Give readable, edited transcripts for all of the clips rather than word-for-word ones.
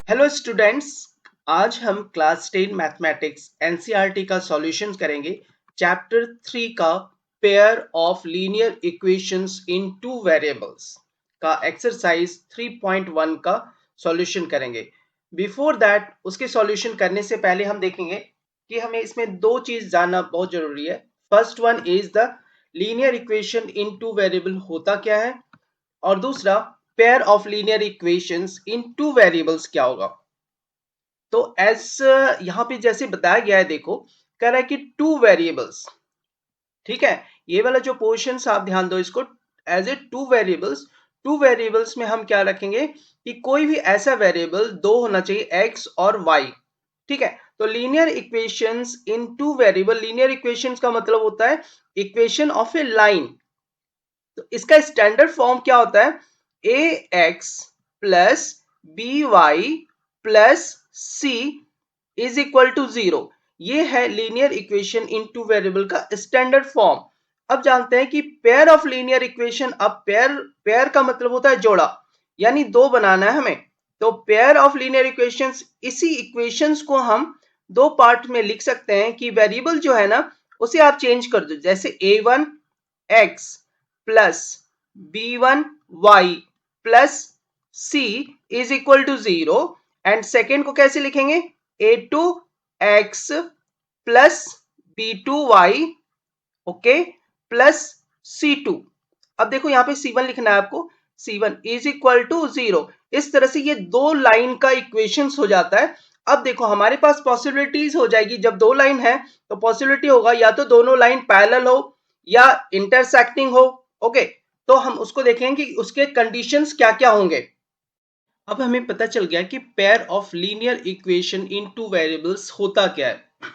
Hello students. आज हम class 10 mathematics NCERT का सॉल्यूशन करेंगे। चैप्टर 3 का pair of linear equations in two variables का एक्सरसाइज 3.1 का सॉल्यूशन करेंगे। बिफोर दैट, उसके सॉल्यूशन करने से पहले हम देखेंगे कि हमें इसमें दो चीज जानना बहुत जरूरी है। First one is the linear equation in two variable होता क्या है, और दूसरा pair of linear equations in two variables क्या होगा। तो एज यहां पे जैसे बताया गया है, देखो कह रहा है कि टू वेरिएबल्स। ठीक है, ये वाला जो पोर्शन आप ध्यान दो इसको। एज ए टू वेरिएबल्स में हम क्या रखेंगे कि कोई भी ऐसा वेरिएबल दो होना चाहिए, एक्स और वाई। ठीक है, तो लीनियर इक्वेशंस इन टू वेरिएबल, लीनियर इक्वेशंस का मतलब होता है इक्वेशन ऑफ ए लाइन। तो इसका स्टैंडर्ड फॉर्म क्या होता है? A x plus b y plus c is equal to zero. ये है linear equation in two variable का स्टैंडर्ड फॉर्म। अब जानते हैं कि पेयर ऑफ लीनियर इक्वेशन। अब पेयर पेयर का मतलब होता है जोड़ा, यानी दो बनाना है हमें। तो पेयर ऑफ लीनियर इक्वेशंस, इसी इक्वेशंस को हम दो पार्ट में लिख सकते हैं कि वेरिएबल जो है ना उसे आप चेंज कर दो। जैसे a1 x plus b1 y plus c is equal to zero, and second को कैसे लिखेंगे? a2 x plus b2 y, okay, plus c2। अब देखो यहाँ पे c1 लिखना है आपको, c1 is equal to zero. इस तरह से ये दो लाइन का इक्वेशंस हो जाता है। अब देखो हमारे पास पॉसिबिलिटीज हो जाएगी, जब दो लाइन है तो पॉसिबिलिटी होगा या तो दोनों लाइन पैरेलल हो या इंटरसेक्टिंग हो। ओके, तो हम उसको देखेंगे कि उसके कंडीशंस क्या क्या होंगे। अब हमें पता चल गया कि pair of linear equation in two variables होता क्या है।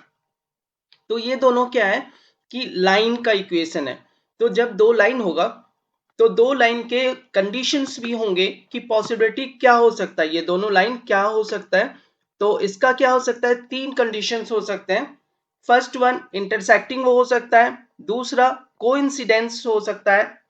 तो ये दोनों क्या है कि लाइन का इक्वेशन है। तो जब दो लाइन होगा तो दो लाइन के कंडीशंस भी होंगे कि पॉसिबिलिटी क्या हो सकता है, ये दोनों लाइन क्या हो सकता है। तो इसका क्या हो सकता है? तीन कंडीशंस हो सकते हैं। फर्स्ट वन इंटरसेक्टिंग वो हो सकता है, दूसरा कोइंसिडेंस हो सकता है,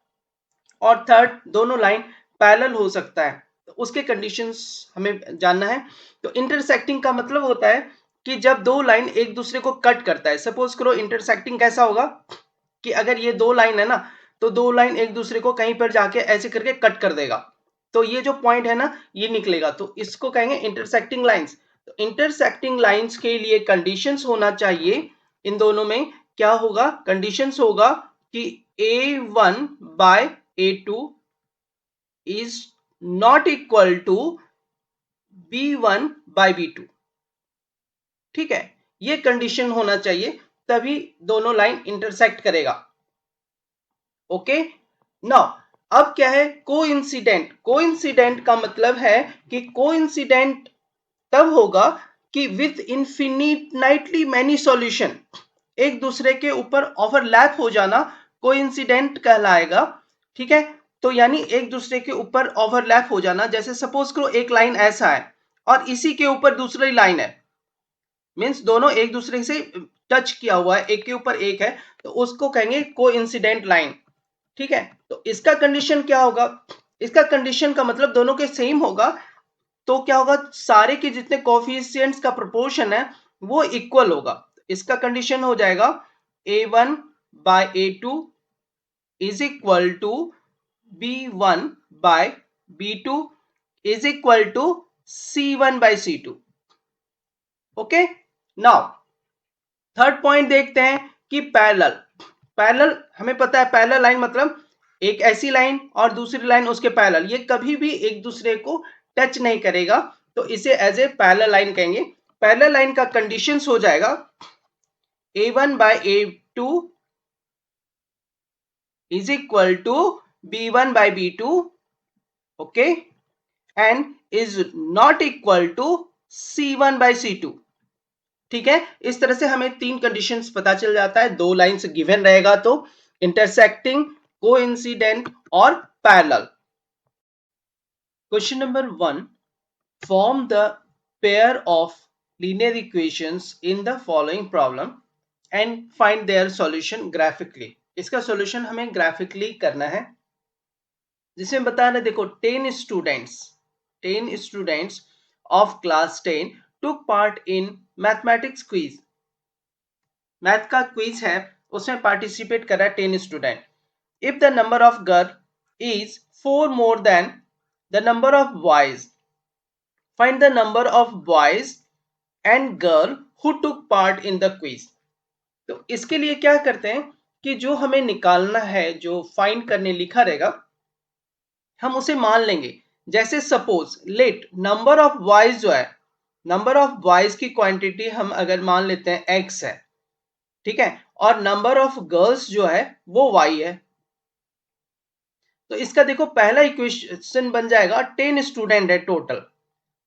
और थर्ड दोनों लाइन पैरेलल हो सकता है। तो उसके कंडीशंस हमें जानना है। तो इंटरसेक्टिंग का मतलब होता है कि जब दो लाइन एक दूसरे को कट करता है। सपोज करो इंटरसेक्टिंग कैसा होगा कि अगर ये दो लाइन है ना, तो दो लाइन एक दूसरे को कहीं पर जाके ऐसे करके कट कर देगा, तो ये जो पॉइंट है ना ये निकलेगा, तो इसको कहेंगे इंटरसेक्टिंग लाइंस। तो इंटरसेक्टिंग लाइंस के लिए कंडीशंस होना चाहिए, इन दोनों में क्या होगा? कंडीशंस होगा कि a1 by a2 is not equal to b1 by b2। ठीक है, ये कंडीशन होना चाहिए, तभी दोनों लाइन इंटरसेक्ट करेगा। ओके, नाउ अब क्या है? कोइंसिडेंट। कोइंसिडेंट का मतलब है कि कोइंसिडेंट तब होगा कि विथ इन्फिनिटली मैनी सॉल्यूशन, एक दूसरे के ऊपर ओवरलैप हो जाना कोइंसिडेंट कहलाएगा। ठीक है, तो यानी एक दूसरे के ऊपर ओवरलैप हो जाना। जैसे सपोज करो एक लाइन ऐसा है और इसी के ऊपर दूसरी लाइन है, मीन्स दोनों एक दूसरे से टच किया हुआ है, एक के ऊपर एक है, तो उसको कहेंगे कोइंसिडेंट लाइन। ठीक है, तो इसका कंडीशन क्या होगा? इसका कंडीशन का मतलब दोनों के सेम होगा। तो क्या होगा? सारे के जितने कोफिशिएंट्स का प्रोपोर्शन है वो इक्वल होगा। इसका कंडीशन हो जाएगा a1 by a2 is equal to b1 by b2 is equal to c1 by c2। Okay, now third point देखते हैं कि पैरेलल। पैरेलल हमें पता है, पैरेलल लाइन मतलब एक ऐसी लाइन और दूसरी लाइन उसके पैरेलल, ये कभी भी एक दूसरे को टच नहीं करेगा, तो इसे एज ए पैरेलल लाइन कहेंगे। पैरेलल लाइन का कंडीशंस हो जाएगा a1 by a2 is equal to b1 by b2, okay, and is not equal to c1 by c2। ठीक है, इस तरह से हमें तीन कंडीशंस पता चल जाता है। दो लाइंस गिवन रहेगा तो इंटरसेक्टिंग, कोइंसिडेंट और parallel. Question number 1, form the pair of linear equations in the following problem and find their solution graphically. इसका सॉल्यूशन हमें ग्राफिकली करना है, जिसमें बताना, देखो 10 students of class 10 took part in mathematics quiz. Math का quiz है, उसमें पार्टिसिपेट करा 10 student. If the number of girl is 4 more then the number of boys, find the number of boys and girl who took part in the quiz. तो इसके लिए क्या करते हैं कि जो हमें निकालना है, जो फाइंड करने लिखा रहेगा, हम उसे मान लेंगे. जैसे suppose let number of boys जो है, नंबर ऑफ बॉयज की क्वांटिटी हम अगर मान लेते हैं x है, ठीक है, और नंबर ऑफ गर्ल्स जो है वो y है. तो इसका देखो पहला इक्वेशन बन जाएगा 10 स्टूडेंट है टोटल.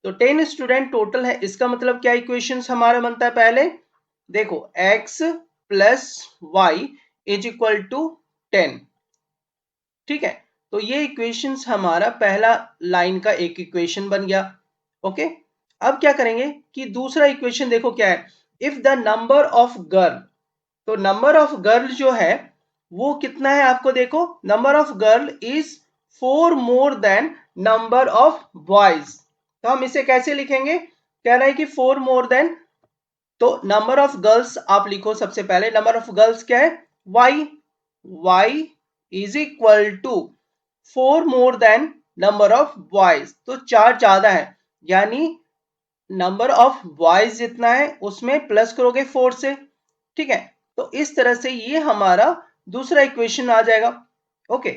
तो 10 स्टूडेंट टोटल है, इसका मतलब क्या इक्वेशन हमारा बनता है, पहले देखो x plus y is equal to 10. ठीक है, तो ये इक्वेशन हमारा पहला लाइन का एक इक्वेशन बन गया. ओके, अब क्या करेंगे कि दूसरा इक्वेशन देखो क्या है, if the number of girl, तो नंबर ऑफ गर्ल जो है वो कितना है आपको देखो, number of girl is 4 more than number of boys. तो हम इसे कैसे लिखेंगे, कह रहा है कि 4 मोर देन, तो नंबर ऑफ गर्ल्स आप लिखो सबसे पहले, नंबर ऑफ गर्ल्स क्या है y is equal to 4 more than number of boys. तो 4 ज्यादा है, यानी नंबर ऑफ बॉयज जितना है उसमें प्लस करोगे 4 से. ठीक है, तो इस तरह से ये हमारा दूसरा इक्वेशन आ जाएगा. ओके,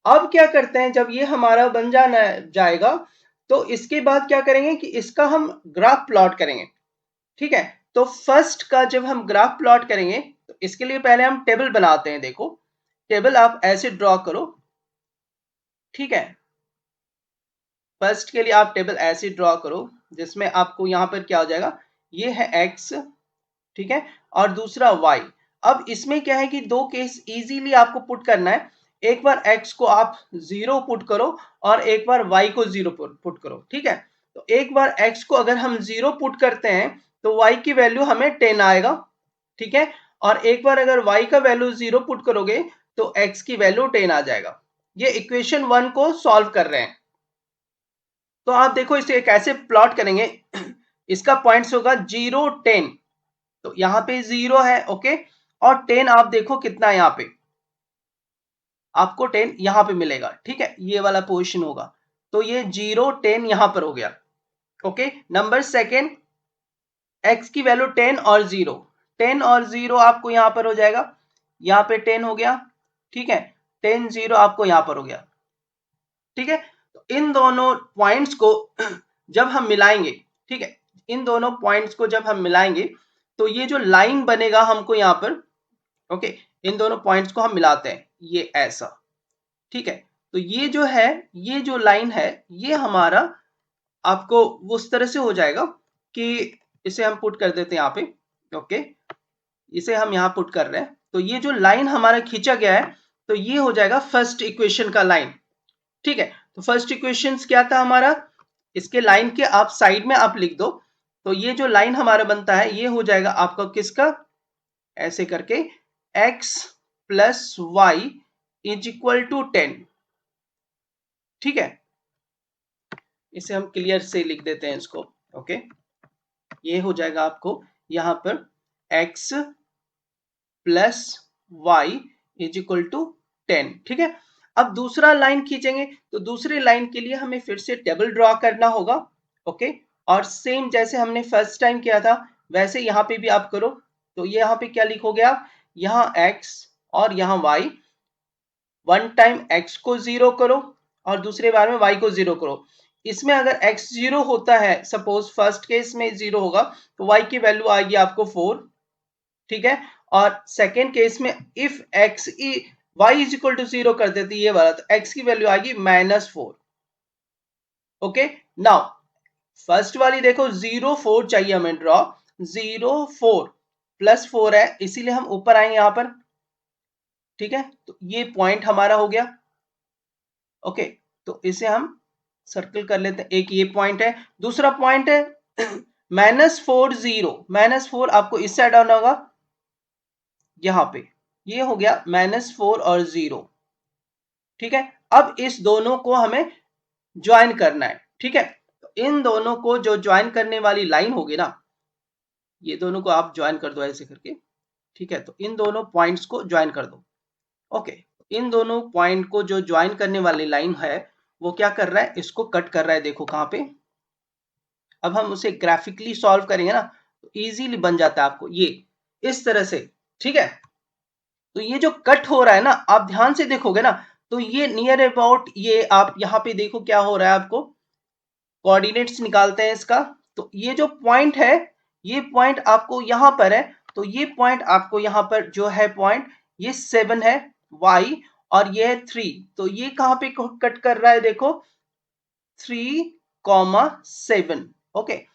अब क्या करते हैं, जब ये हमारा बन जाना जाएगा तो इसके बाद क्या करेंगे कि इसका हम ग्राफ प्लॉट करेंगे. ठीक है, तो फर्स्ट का जब हम ग्राफ प्लॉट करेंगे तो इसके लिए पहले हम टेबल बनाते हैं. देखो टेबल आप ऐसे ड्रॉ करो. ठीक है, फर्स्ट के लिए आप टेबल ऐसे ड्रॉ करो जिसमें आपको यहां पर क्या हो जाएगा, ये है x, ठीक है, और दूसरा y. अब इसमें क्या है कि दो केस इजीली आपको पुट करना है. एक बार x को आप 0 पुट करो और एक बार y को 0 पुट करो. ठीक है, तो एक बार x को अगर हम 0 पुट करते हैं तो y की वैल्यू हमें 10 आएगा. ठीक है, और एक बार अगर y का वैल्यू 0 पुट करोगे तो x की वैल्यू 10 आ जाएगा. ये इक्वेशन 1 को सॉल्व कर रहे हैं. तो आप देखो इसे कैसे प्लॉट करेंगे. इसका पॉइंट्स होगा 0 10, तो यहाँ पे 0 है. ओके, और 10 आप देखो कितना है, यहाँ पे आपको 10 यहाँ पे मिलेगा. ठीक है, ये वाला पोजीशन होगा, तो ये 0 10 यहाँ पर हो गया. ओके, नंबर सेकेंड, x की वैल्यू 10 और 0, 10 और 0 आपको यहाँ पर हो जाएगा, यहाँ पे 10 हो गया. ठीक है, 10 0 आपको यहाँ पर हो गया. ठीक है, तो इन दोनों पॉइंट्स को जब हम मिलाएंगे, ठीक है, इन दोनों पॉइंट्स को जब हम मिलाएंगे तो ये जो लाइन बनेगा हमको यहाँ पर, ओके, इन दोनों पॉइंट्स को हम मिलाते हैं, ये ऐसा. ठीक है, तो ये जो है, ये जो लाइन है ये हमारा आपको उस तरह से हो जाएगा कि इसे हम पुट कर देते हैं यहाँ पे. ओके, इसे हम यहाँ पुट कर रहे हैं, तो ये जो लाइन हमारा खींचा गया है तो ये हो जाएगा फर्स्ट इक्वेशन का लाइन. ठीक है, तो फर्स्ट इक्वेशन क्या था हमारा, इसके लाइन के आप साइड में आप लिख दो. तो ये जो लाइन हमारा बनता है ये हो जाएगा आपका किसका, ऐसे करके x plus y is equal to 10. ठीक है, इसे हम क्लियर से लिख देते हैं इसको. ओके, ये हो जाएगा आपको यहां पर x plus y is equal to 10. ठीक है, अब दूसरा लाइन खींचेंगे तो दूसरी लाइन के लिए हमें फिर से टेबल ड्रॉ करना होगा. ओके, और सेम जैसे हमने फर्स्ट टाइम किया था वैसे यहाँ पे भी आप करो. तो ये यहाँ पे क्या लिखोगे आप, यहाँ x और यहाँ y, वन टाइम x को 0 करो और दूसरे बार में y को 0 करो. इसमें अगर x 0 होता है, सपोज फर्स्ट केस में 0 होगा तो y की वैल्यू आएगी आपको 4. ठीक है, और सेकेंड केस में if x y is equal to 0 कर देती ये वाला, तो x की वैल्यू आएगी -4. ओके, नाउ फर्स्ट वाली देखो 0 4 चाहिए हमें ड्रॉ, 0 4 प्लस 4 है इसीलिए हम ऊपर आएंगे यहाँ पर. ठीक है, तो ये पॉइंट हमारा हो गया. ओके, तो इसे हम सर्कल कर लेते हैं. एक ये पॉइंट है, दूसरा पॉइंट है -4 0, -4 आपको इस साइड आना होगा, यहां पे ये हो गया -4 और 0. ठीक है, अब इस दोनों को हमें ज्वाइन करना है. ठीक है, तो इन दोनों को जो ज्वाइन करने वाली लाइन होगी ना, ये दोनों को आप ज्वाइन कर दो ऐसे करके, ठीक है। तो इन दोनों पॉइंट्स को ज्वाइन कर दो। ओके, इन दोनों पॉइंट को जो ज्वाइन करने वाली लाइन है वो क्या कर रहा है, इसको कट कर रहा है। देखो कहाँ पे, अब हम उसे ग्राफिकली सॉल्व करेंगे ना तो इजीली बन जाता है आपको ये इस तरह से, ठीक है। तो ये जो कट हो रहा है ना, आप ध्यान से देखोगे ना तो ये नियर अबाउट, ये आप यहाँ पे देखो क्या हो रहा है, आपको कोऑर्डिनेट्स निकालते हैं इसका। तो ये जो पॉइंट है, ये पॉइंट आपको यहाँ पर है, तो ये पॉइंट आपको यहाँ पर जो है पॉइंट, ये 7 है y, और ये है 3। तो ये कहाँ पे कट कर रहा है, देखो 3,7। ओके,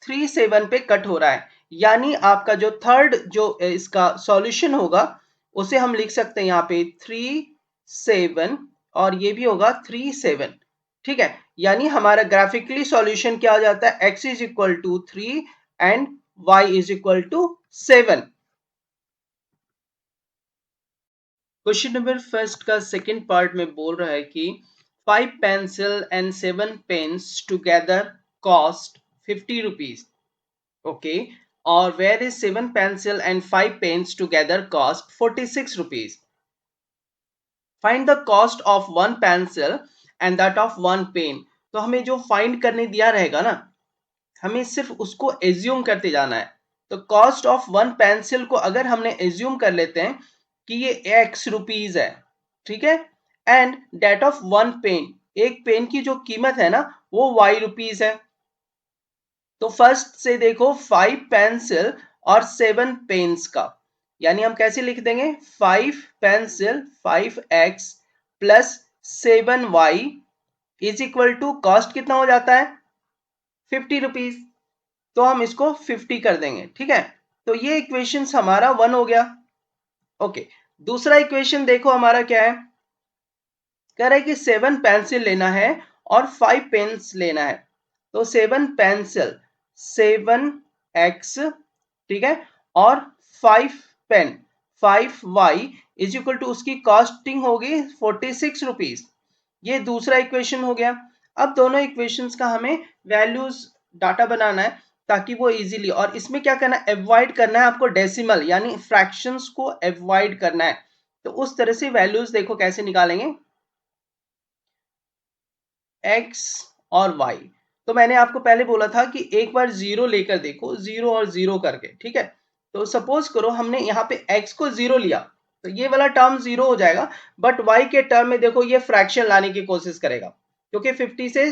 3,7 पे कट हो रहा है। यानी आपका जो थर्ड जो इसका सॉल्यूशन होगा उसे हम लिख सकते हैं यहाँ पे 3,7, और ये भी होगा 3,7, ठीक है। यानी हमारा ग्राफिकली सॉल्यूशन क्या आ जाता है, x is equal to 3 and y is equal to 7। Question number first का सेकंड पार्ट में बोल रहा है कि 5 pencil and 7 pens together cost 50 rupees. Okay, or whereas 7 pencil and 5 pens together cost 46 rupees. Find the cost of one pencil and that of one pen. तो हमें जो find करने दिया रहेगा ना, हमें सिर्फ उसको एज्यूम करते जाना है। तो कॉस्ट ऑफ वन पेंसिल को अगर हमने एज्यूम कर लेते हैं कि ये x रुपीज है, ठीक है, and date of one pen, एक पेन की जो कीमत है ना वो y रुपीज है। तो फर्स्ट से देखो 5 पेंसिल और 7 पेन्स का, यानी हम कैसे लिख देंगे, 5 pencil 5x plus 7y is equal to cost कितना हो जाता है 50 रुपीज। तो हम इसको 50 कर देंगे, ठीक है। तो ये इक्वेशन हमारा 1 हो गया। ओके, दूसरा इक्वेशन देखो हमारा क्या है, कह रहा है कि 7 पेंसिल लेना है और 5 पेन्स लेना है। तो 7 पेंसिल 7x, ठीक है, और 5 pen 5y is equal to उसकी कॉस्टिंग होगी 46 रुपीज। ये दूसरा इक्वेशन हो गया। अब दोनों इक्वेशंस का हमें वैल्यूज डाटा बनाना है ताकि वो इजीली, और इसमें क्या करना है, अवॉइड करना है आपको डेसिमल यानी फ्रैक्शंस को अवॉइड करना है। तो उस तरह से वैल्यूज देखो कैसे निकालेंगे, x और y। तो मैंने आपको पहले बोला था कि एक बार जीरो लेकर देखो, जीरो और जीरो करके, ठीक है। तो सपोज करो हमने यहाँ पे x को जीरो लिया तो ये वाला टर्म जीरो हो जाएगा, बट y के टर्म में देखो ये फ्रैक्शन लाने की कोशिश करेगा, क्योंकि 50 से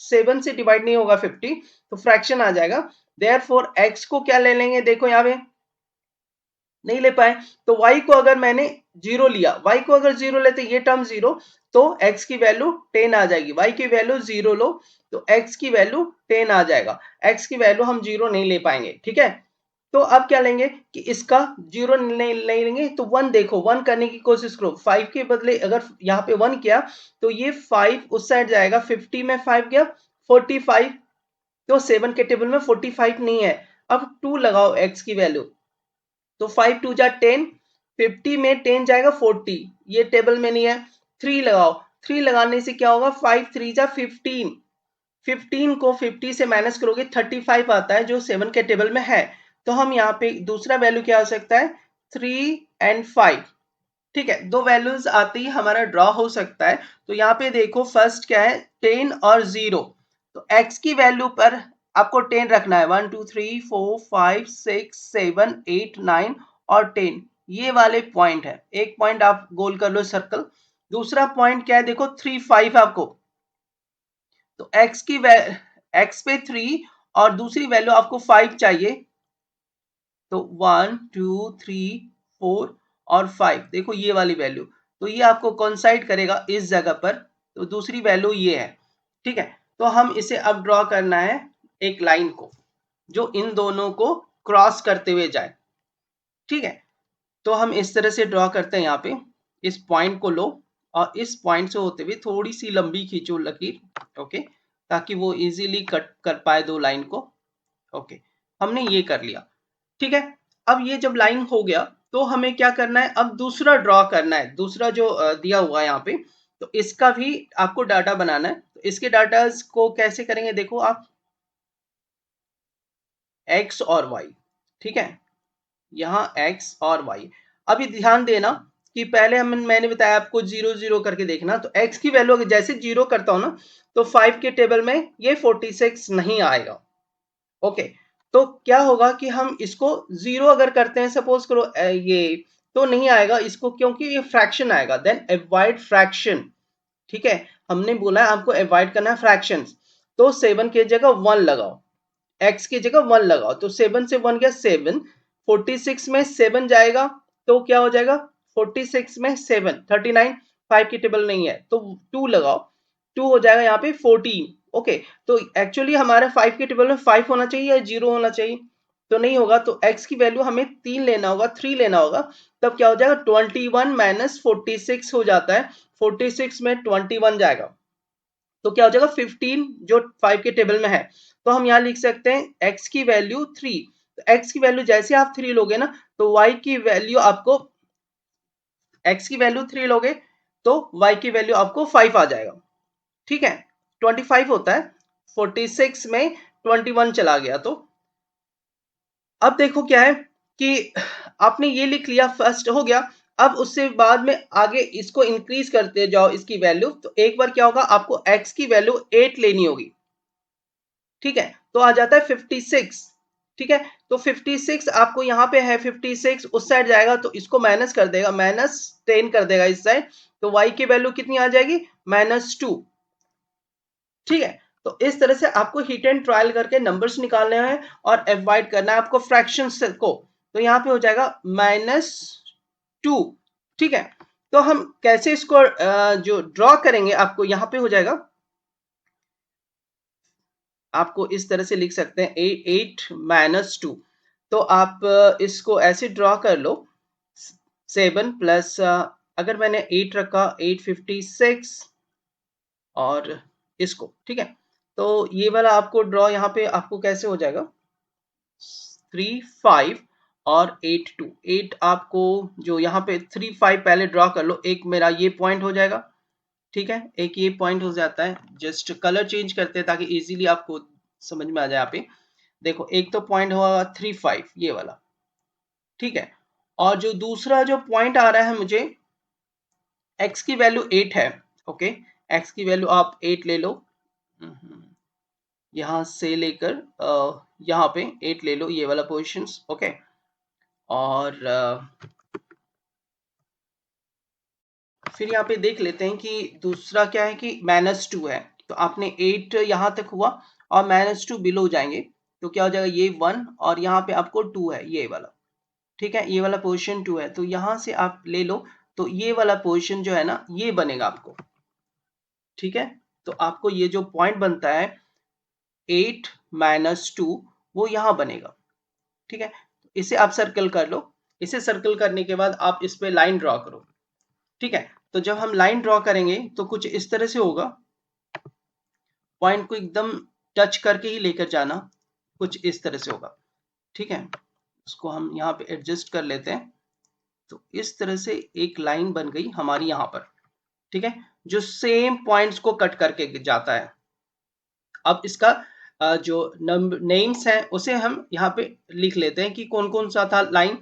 7 से डिवाइड नहीं होगा 50, तो फ्रैक्शन आ जाएगा। देयरफॉर x को क्या ले लेंगे, देखो यहाँ पे नहीं ले पाए, तो y को अगर मैंने जीरो लिया, y को अगर जीरो लेते ये टर्म जीरो, तो x की वैल्यू 10 आ जाएगी। y की वैल्यू जीरो लो तो x की वैल्यू 10 आ जाएगा। x की वैल्यू हम जीरो नहीं ले पाएंगे, ठीक है। तो अब क्या लेंगे कि इसका जीरो नहीं लेंगे, तो 1 देखो, 1 करने की कोशिश करो, 5 के बदले अगर यहाँ पे 1 किया तो ये 5 उस साइड जाएगा, 50 में 5 गया 45, तो 7 के टेबल में 45 नहीं है। अब 2 लगाओ x की वैल्यू, तो 5 2 जा 10, 50 में 10 जाएगा 40, ये टेबल में नहीं है। 3 लगाओ, 3 लगाने से क्या होगा, 5 3 जा 15, 15 को 50 से माइनस करोगे 35 आता है जो 7 के टेबल में है। तो हम यहाँ पे दूसरा वैल्यू क्या हो सकता है, 3 एंड 5, ठीक है। दो वैल्यूज आते ही हमारा ड्रॉ हो सकता है। तो यहाँ पे देखो फर्स्ट क्या है, 10 और 0। तो x की वैल्यू पर आपको 10 रखना है, 1 2 3 4 5 6 7 8 9 और 10, ये वाले पॉइंट है। एक पॉइंट आप गोल कर लो सर्कल। दूसरा पॉइंट क्या है, देखो 3 5 आपको, तो x पे 3 और दूसरी वैल्यू आपको 5 चाहिए, तो 1 2 3 4 और 5, देखो ये वाली वैल्यू, तो ये आपको कोइंसाइड करेगा इस जगह पर, तो दूसरी वैल्यू ये है, ठीक है। तो हम इसे अब ड्रॉ करना है एक लाइन को जो इन दोनों को क्रॉस करते हुए जाए, ठीक है। तो हम इस तरह से ड्रॉ करते हैं, यहाँ पे इस पॉइंट को लो और इस पॉइंट से होते हुए थोड़ी सी लंबी खींचो लकीर, ओके, ताकि वो इजीली कट कर पाए दो लाइन को। ओके, हमने ये कर लिया, ठीक है। अब ये जब लाइन हो गया तो हमें क्या करना है, अब दूसरा ड्रॉ करना है, दूसरा जो दिया हुआ है यहाँ पे, तो इसका भी आपको डाटा बनाना है। तो इसके डाटा को कैसे करेंगे, देखो आप x और y, ठीक है, यहाँ x और y। अभी ध्यान देना कि पहले मैंने बताया आपको 0 0 करके देखना, तो x की वैल्यू अगर जैसे 0 करता हूं ना तो 5 के टेबल में ये 46 नहीं आएगा। ओके, तो क्या होगा कि हम इसको 0 अगर करते हैं, सपोज करो ये, तो नहीं आएगा इसको, क्योंकि ये फ्रैक्शन आएगा। देन अवॉइड फ्रैक्शन, ठीक है, हमने बोला है आपको अवॉइड करना है फ्रैक्शंस, तो 7 की जगह 1 लगाओ, x की जगह 1 लगाओ, तो 7 से 1 गया 7, 46 में 7 जाएगा तो क्या हो जाएगा, 46 में 7 39, 5 की टेबल नहीं है तो 2 लगाओ, 2 हो जाएगा यहाँ पे 14। ओके, तो एक्चुअली हमारे 5 की टेबल में 5 होना चाहिए या 0 होना चाहिए, तो नहीं होगा, तो x की वैल्यू हमें 3 लेना होगा, 3 लेना होगा, तब क्या हो जाएगा 21 माइनस 46 हो जाता है, 46 में 21 जाएगा तो क्या हो जाएगा 15, जो 5 के टेबल में है, तो हम यहाँ लिख सकते हैं x की वैल्यू 3। तो x की वैल्यू जैसे आप 3 लोगे ना तो y की वैल्यू आपको, x की वैल्यू 3 लोगे तो y की वैल्यू आपको 5 आ जाएगा, ठीक है, 25 होता है, 46 में 21 चला गया। तो अब देखो क्या है कि आपने ये लिख लिया, फर्स्ट हो गया, अब उससे बाद में आगे इसको इंक्रीज करते जाओ इसकी वैल्यू, तो एक बार क्या होगा आपको x की वैल्यू 8 लेनी होगी, ठीक है, तो आ जाता है 56, ठीक है, तो 56 आपको यहाँ पे है 56, उस साइड जाएगा तो इसको माइनस कर देगा, माइनस 10 कर देगा इस साइड, तो y की वैल्यू कितनी आ जाएगी, -2, ठीक है। तो इस तरह से आपको हिट एंड ट्रायल करके नंबर्स निकालने हैं और अवॉइड करना है आपको फ्रैक्शंस को, तो यहाँ पे हो जाएगा -2, ठीक है। तो हम कैसे इसको जो ड्रॉ करेंगे, आपको यहाँ पे हो जाएगा, आपको इस तरह से लिख सकते हैं 8 - 2, तो आप इसको ऐसे ड्रॉ कर लो, 7 प्लस अगर मैंने 8 रखा 856 और इसको, ठीक है, तो ये वाला आपको ड्रॉ यहाँ पे आपको कैसे हो जाएगा 3 5 और 8 आपको जो यहाँ पे 3 5 पहले ड्रॉ कर लो, एक मेरा ये पॉइंट हो जाएगा, ठीक है, एक ये पॉइंट हो जाता है, जस्ट कलर चेंज करते हैं ताकि इजीली आपको समझ में आ जाए। यहाँ पे देखो एक तो पॉइंट हुआ 3 5 ये वाला, ठीक है, और जो दूसरा जो पॉइंट आ रहा है मुझे, x की वैल्यू 8 है, ओके, x की वैल्यू आप 8 ले लो, यहां से लेकर यहाँ पे 8 ले लो, ये वाला पोजिशन, ओके, और फिर यहाँ पे देख लेते हैं कि दूसरा क्या है कि -2 है, तो आपने 8 यहाँ तक हुआ और -2 बिलो जाएंगे तो क्या हो जाएगा, ये 1 और यहाँ पे आपको 2 है ये वाला, ठीक है, ये वाला पोजीशन 2 है, तो यहाँ से आप ले लो, तो ये वाला पोजीशन जो है ना ये बनेगा आपको, ठीक है, तो आपको ये जो पॉइंट बनता है 8 - 2 वो यहाँ बनेगा, ठीक है, इसे आप सर्कल कर लो, इसे सर्कल करने के बाद आप इस पे लाइन ड्रॉ करो, ठीक है, तो जब हम लाइन ड्रॉ करेंगे तो कुछ इस तरह से होगा, पॉइंट को एकदम टच करके ही लेकर जाना, कुछ इस तरह से होगा, ठीक है, उसको हम यहाँ पे एडजस्ट कर लेते हैं, तो इस तरह से एक लाइन बन गई हमारी यहाँ पर, ठीक है, जो सेम पॉइंट्स को कट करके जाता है। अब इसका जो नेम्स हैं उसे हम यहाँ पे लिख लेते हैं कि कौन कौन सा था लाइन,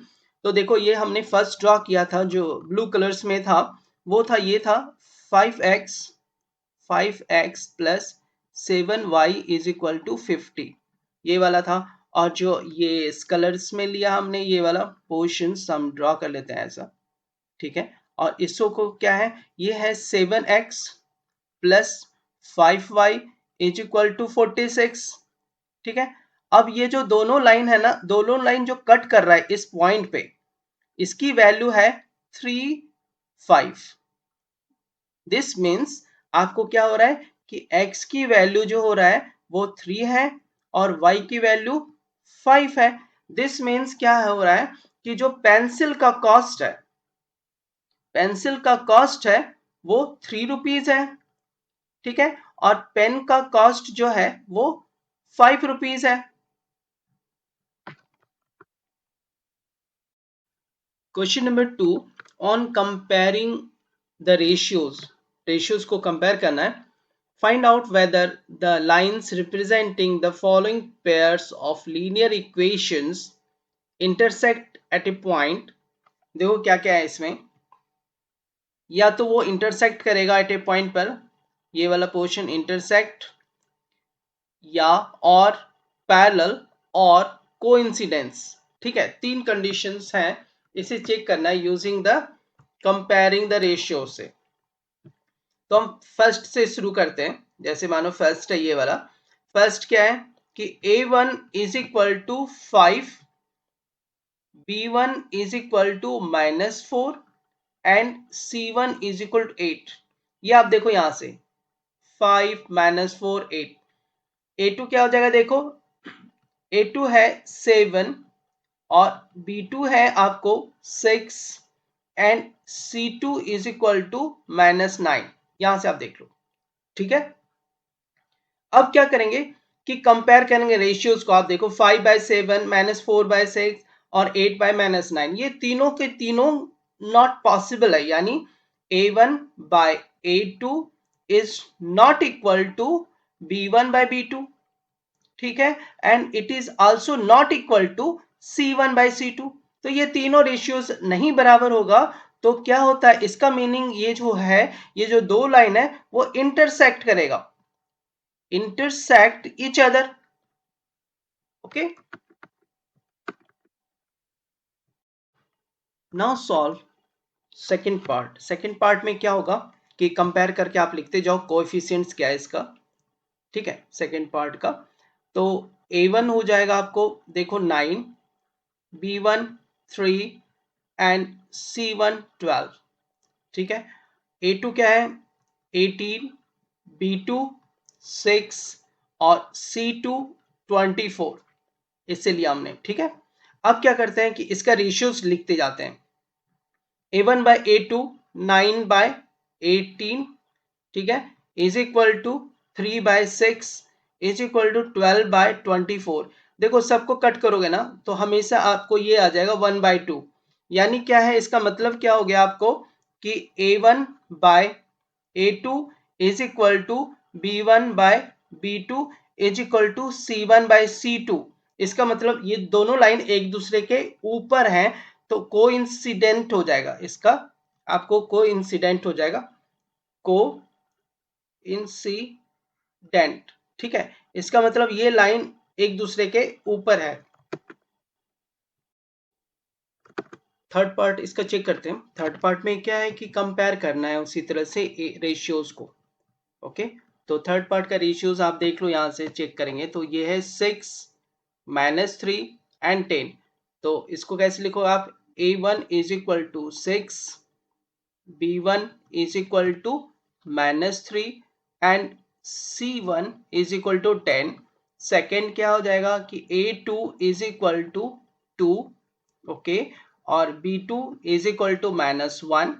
तो देखो ये हमने फर्स्ट ड्रॉ किया था जो ब्लू कलर्स में था, वो था ये था 5x plus 7y is equal to 50, ये वाला था, और जो ये कलर्स में लिया हमने ये वाला पोर्शन हम ड्रॉ कर लेते हैं ऐसा, ठीक है, और इसो को क्या है, ये है 7x plus 5y is equal to 46, ठीक है। अब ये जो दोनों लाइन है ना, दोनों लाइन जो कट कर रहा है इस पॉइंट पे, इसकी वैल्यू है 3 5, दिस मीन्स आपको क्या हो रहा है कि x की वैल्यू जो हो रहा है वो 3 है और y की वैल्यू 5 है, दिस मीन्स क्या हो रहा है कि जो पेंसिल का कॉस्ट है, पेंसिल का कॉस्ट है वो 3 रुपीज है, ठीक है, और पेन का कॉस्ट जो है वो 5 रुपीज है। Question number 2, on comparing the ratios, ratios को कंपेयर करना है, Find out whether the lines representing the following pairs of linear equations intersect at a point. देखो क्या क्या है इसमें, या तो वो इंटरसेक्ट करेगा एट ए पॉइंट पर, ये वाला पोर्शन इंटरसेक्ट, या और पैरेलल और कोइंसिडेंस। ठीक है, तीन कंडीशंस हैं, इसे चेक करना है using the comparing the ratio से। तो हम फर्स्ट से शुरू करते हैं। जैसे मानो फर्स्ट है ये वाला, फर्स्ट क्या है कि a1 is equal to 5, b1 is equal to -4 and c1 is equal to 8। ये आप देखो यहां से 5 -4 8, a2 क्या हो जाएगा देखो, a2 है 7 और b2 है आपको 6 and c2 is equal to -9। यहां से आप देख लो। ठीक है, अब क्या करेंगे कि कंपेयर करेंगे रेशियोज को। आप देखो 5/7 -4/6 और 8/-9, ये तीनों के तीनों नॉट पॉसिबल है, यानी a1/a2 is not equal to b1/b2। ठीक है, and it is also not equal to c1/c2। तो ये तीनों रेशियोज नहीं बराबर होगा। तो क्या होता है इसका मीनिंग, ये जो है, ये जो दो लाइन है वो इंटरसेक्ट करेगा, intersect each other। okay, now solve second part. Second part में क्या होगा कि कंपेयर करके आप लिखते जाओ कोएफिशिएंट्स क्या है इसका। ठीक है, सेकेंड पार्ट का तो a1 हो जाएगा आपको देखो 9, b1 3 एंड c1 12। ठीक है, a2 क्या है 18, b2 6 और c2 24, इससे लिया हमने। ठीक है, अब क्या करते हैं कि इसका रेशियोज लिखते जाते हैं। a1/a2 9/18, ठीक है, is equal to 3/6 is equal to 12/24। देखो सबको कट करोगे ना तो हमेशा आपको ये आ जाएगा 1/2, यानी क्या है इसका मतलब क्या हो गया आपको कि a1/a2 is equal to b1/b2 is equal to c1/c2। इसका मतलब ये दोनों लाइन एक दूसरे के ऊपर हैं, तो को इंसिडेंट हो जाएगा इसका, आपको को इंसिडेंट हो जाएगा, को इंसिडेंट। ठीक है, इसका मतलब ये लाइन एक दूसरे के ऊपर है। थर्ड पार्ट इसका चेक करते हैं। थर्ड पार्ट में क्या है कि कंपेयर करना है उसी तरह से रेशियोज को। ओके, तो थर्ड पार्ट का रेशियोज आप देख लो, यहां से चेक करेंगे तो ये है 6 -3 एंड 10। तो इसको कैसे लिखो आप, a1 is equal to 6, b1 is equal to -3 and c1 is equal to 10। Second क्या हो जाएगा कि a2 is equal to 2, okay, और b2 is equal to -1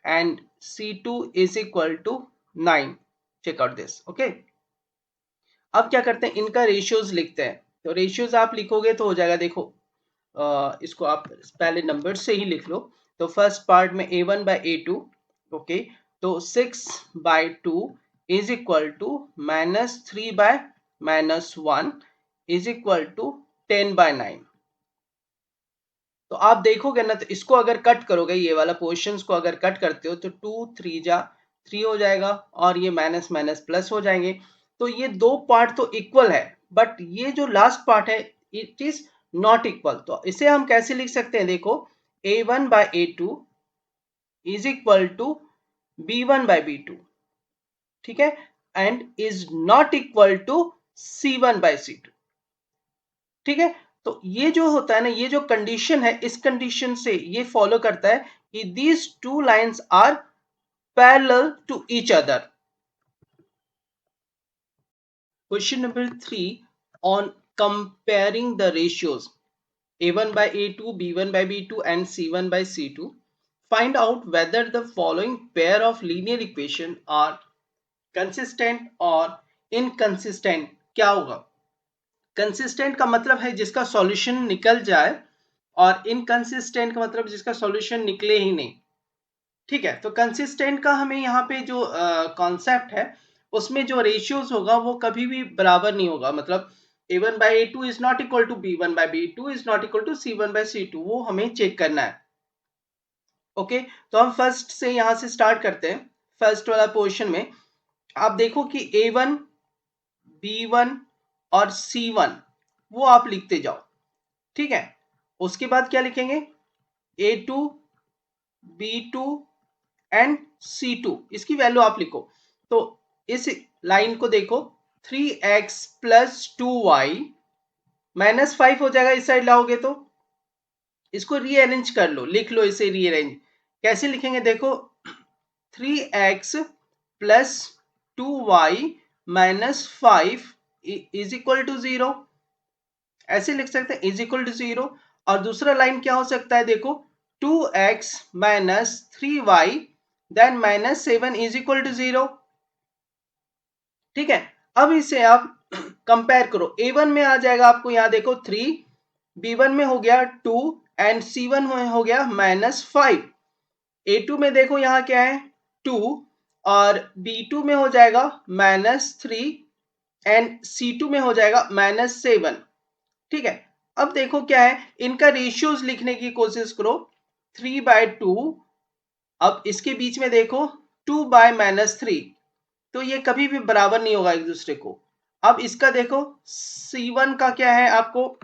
and c2 is equal to 9। Check out this. Okay, अब क्या करते हैं इनका रेशियोज लिखते हैं। तो रेशियोज आप लिखोगे तो हो जाएगा देखो, इसको आप पहले नंबर से ही लिख लो। तो फर्स्ट पार्ट में a1/a2, ओके, तो 6/2 is equal to -3/-1 is equal to 10/9। तो आप देखोगे ना, तो इसको अगर कट करोगे, ये वाला पोर्शन को अगर कट करते हो तो 2 3 जा 3 हो जाएगा और ये माइनस माइनस प्लस हो जाएंगे। तो ये दो पार्ट तो इक्वल है, बट ये जो लास्ट पार्ट है इट इज नॉट इक्वल। तो इसे हम कैसे लिख सकते हैं देखो, a1/a2 is equal to b1/b2। ठीक है, and is not equal to c1/c2। ठीक है, तो ये जो होता है ना, ये जो कंडीशन है, इस कंडीशन से ये फॉलो करता है कि these two lines are parallel to each other. Question number 3 on comparing the ratios a1/a2, b1/b2 and c1/c2, find out whether the following pair of linear equation are consistent or inconsistent। क्या होगा, consistent का मतलब है जिसका solution निकल जाए, और inconsistent का मतलब जिसका सॉल्यूशन निकले ही नहीं। ठीक है, तो कंसिस्टेंट का हमें यहाँ पे जो कॉन्सेप्ट है उसमें जो रेशियोज होगा वो कभी भी बराबर नहीं होगा, मतलब a1/a2 is not equal to b1/b2 is not equal to c1/c2, वो हमें चेक करना है। ओके, तो हम फर्स्ट से यहां से स्टार्ट करते हैं। फर्स्ट वाला पोर्शन में आप देखो कि a1, b1 और c1 वो आप लिखते जाओ, ठीक है। उसके बाद क्या लिखेंगे, a2, b2 एंड c2, इसकी वैल्यू आप लिखो। तो इस लाइन को देखो, 3x प्लस 2y माइनस 5 हो जाएगा, इस साइड लाओगे तो इसको रीअरेंज कर लो, लिख लो इसे रीअरेंज। कैसे लिखेंगे देखो, 3x plus 2y minus 5 is equal to 0, ऐसे लिख सकते हैं, इज इक्वल टू 0। और दूसरा लाइन क्या हो सकता है देखो, 2x minus 3y then minus 7 is equal to 0, ठीक है। अब इसे आप कंपेयर करो, a1 में आ जाएगा आपको, यहां देखो 3, b1 में हो गया 2 एंड c1 में हो गया माइनस 5। a2 में देखो यहाँ क्या है 2 और b2 में हो जाएगा माइनस 3 एंड c2 में हो जाएगा माइनस 7, ठीक है। अब देखो क्या है, इनका रेशियोज लिखने की कोशिश करो, 3/2, अब इसके बीच में देखो 2/-3, तो ये कभी भी बराबर नहीं होगा एक दूसरे को। अब इसका देखो c1 का क्या है, आपको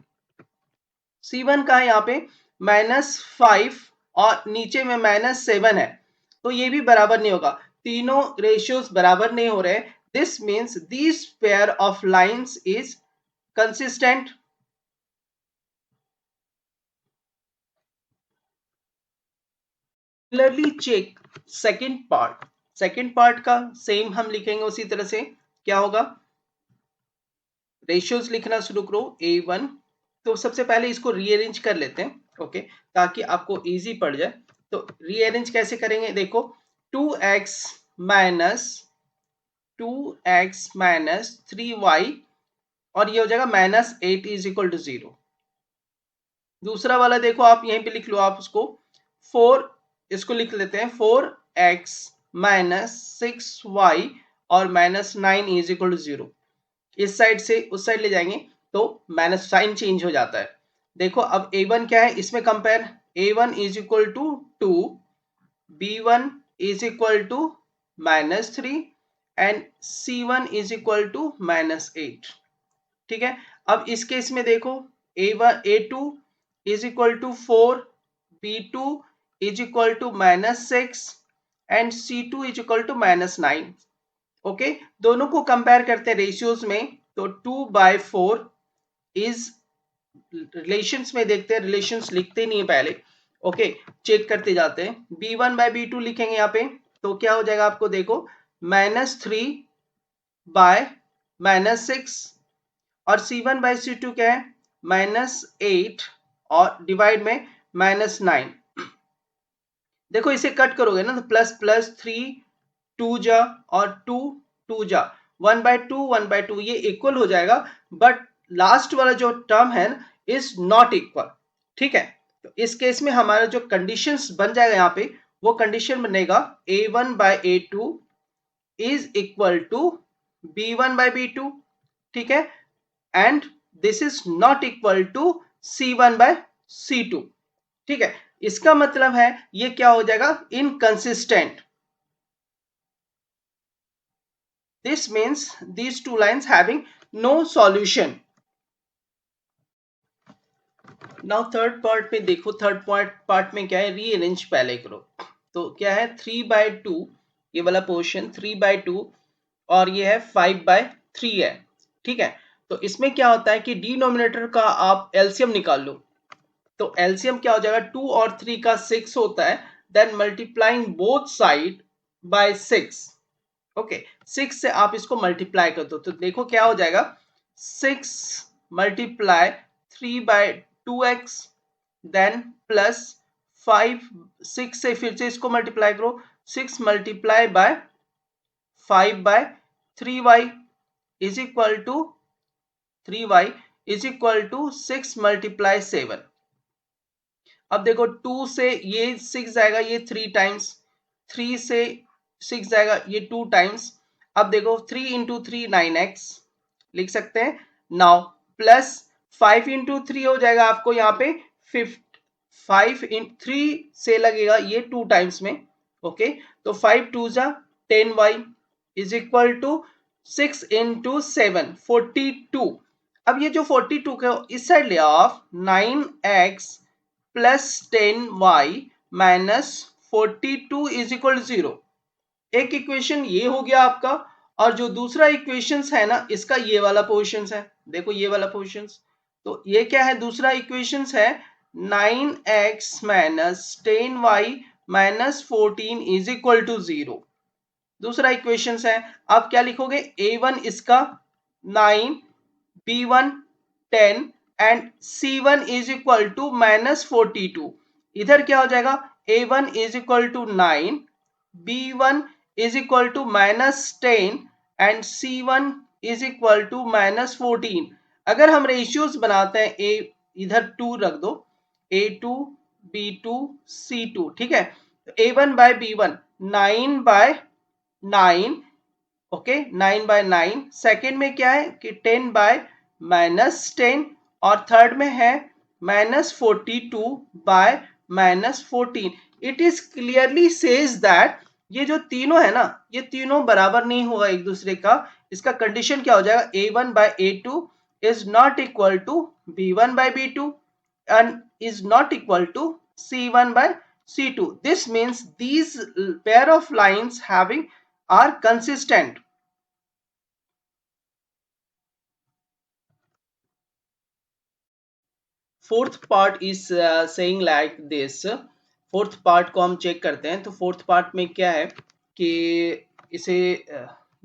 c1 का है यहाँ पे -5 और नीचे में -7 है, तो ये भी बराबर नहीं होगा, तीनों रेशियोज बराबर नहीं हो रहे। This means this pair of lines is consistent. Similarly check second part का सेम हम लिखेंगे उसी तरह से। क्या होगा, रेशियोज लिखना शुरू करो, a1, तो सबसे पहले इसको रीअरेंज कर लेते हैं, ओके, ताकि आपको इजी पड़ जाए। तो रीअरेंज कैसे करेंगे देखो, 2x माइनस 3y और ये हो जाएगा -8 इज इक्वल टू 0। दूसरा वाला देखो, आप यहीं पे लिख लो, आप उसको 4, इसको लिख लेते हैं 4x माइनस 6y और -9 इज इक्वल टू 0। इस साइड से उस साइड ले जाएंगे तो माइनस साइन चेंज हो जाता है। देखो अब a1 क्या है, इसमें compare, a1 is equal to 2, b1 is equal to -3 and c1 is equal to -8, ठीक है। अब इस केस में देखो, a2 is equal to 4, b2 is equal to -6 and c2 is equal to -9, okay. दोनों को कंपेयर करते हैं रेशियोज में, तो 2/4 इज, रिलेशंस में देखते हैं, रिलेशंस लिखते नहीं है पहले, ओके, चेक करते जाते हैं। b1/b2 लिखेंगे यहाँ पे, तो क्या हो जाएगा आपको देखो, -3/-6 और c1/c2 क्या है, -8 और डिवाइड में -9। देखो इसे कट करोगे ना तो प्लस प्लस 3 2 जा और 2 2 जा, 1/2 1/2 ये इक्वल हो जाएगा, बट लास्ट वाला जो टर्म है इज नॉट इक्वल, ठीक है। तो इस केस में हमारा जो कंडीशंस बन जाएगा यहाँ पे, वो कंडीशन बनेगा a1/a2 is equal to b1/b2, ठीक है, and this is not equal to c1/c2, ठीक है। इसका मतलब है ये क्या हो जाएगा, inconsistent. This means these two lines having no solution. Now third part में देखो, थर्ड पार्ट में क्या है, रीअरेंज पहले करो। तो क्या है, 3/2, ये वाला पोर्शन 3/2 और ये है 5/3 है, ठीक है। तो इसमें क्या होता है कि डिनोमिनेटर का आप एलसीएम निकाल लो, तो एलसीएम क्या हो जाएगा, 2 और 3 का 6 होता है, then multiplying both side by 6, okay, 6 से आप इसको मल्टीप्लाई कर दो, तो देखो क्या हो जाएगा, 6 मल्टीप्लाई 3/2x देन प्लस 5, 6 से फिर से इसको मल्टीप्लाई करो, 6 multiply by 5/3y is equal to 3y is equal to 6 multiply 7। अब देखो 2 से ये 6 जाएगा, ये 3 टाइम्स, 3 से 6 जाएगा, ये 2 टाइम्स, अब देखो 3 इंटू 3 9x लिख सकते हैं। नाउ प्लस 5 इंटू 3 हो जाएगा आपको यहाँ पे 5 इन 3 से लगेगा ये 2 टाइम्स में। ओके, तो 5 टू जा 10y is equal to 6 into 7 42। अब ये जो 42 का इस साइड ले आओ आप, 9x plus 10y minus 42 is equal to 0। एक इक्वेशन ये हो गया आपका, और जो दूसरा इक्वेशन है ना इसका ये वाला पोजिशन है, देखो ये वाला पोजिशन। तो ये क्या है, दूसरा इक्वेशन है 9x minus 10y minus 14 is equal to 0। दूसरा इक्वेशन है। आप क्या लिखोगे, a1 इसका 9, b1 10 and c1 is equal to minus 42। इधर क्या हो जाएगा, a1 is equal to 9, b1 is equal to minus 10 and c1 is equal to minus 14। अगर हम रेशियोज बनाते हैं, a इधर 2 रख दो, a2 b2 c2, ठीक है। तो a1 by b1 9 by 9, okay 9 by 9। Second में क्या है कि 10 बाय माइनस 10, और थर्ड में है minus 42 bye minus 14। It is clearly says that ये जो तीनों है ना, ये तीनों बराबर नहीं होगा एक दूसरे का। इसका कंडीशन क्या हो जाएगा, a1 by a2 is not equal to b1 by b2 and is not equal to c1 by c2. This means these pair of lines having are consistent. Fourth part is saying like this. Fourth part को हम check करते हैं। तो fourth part में क्या है कि इसे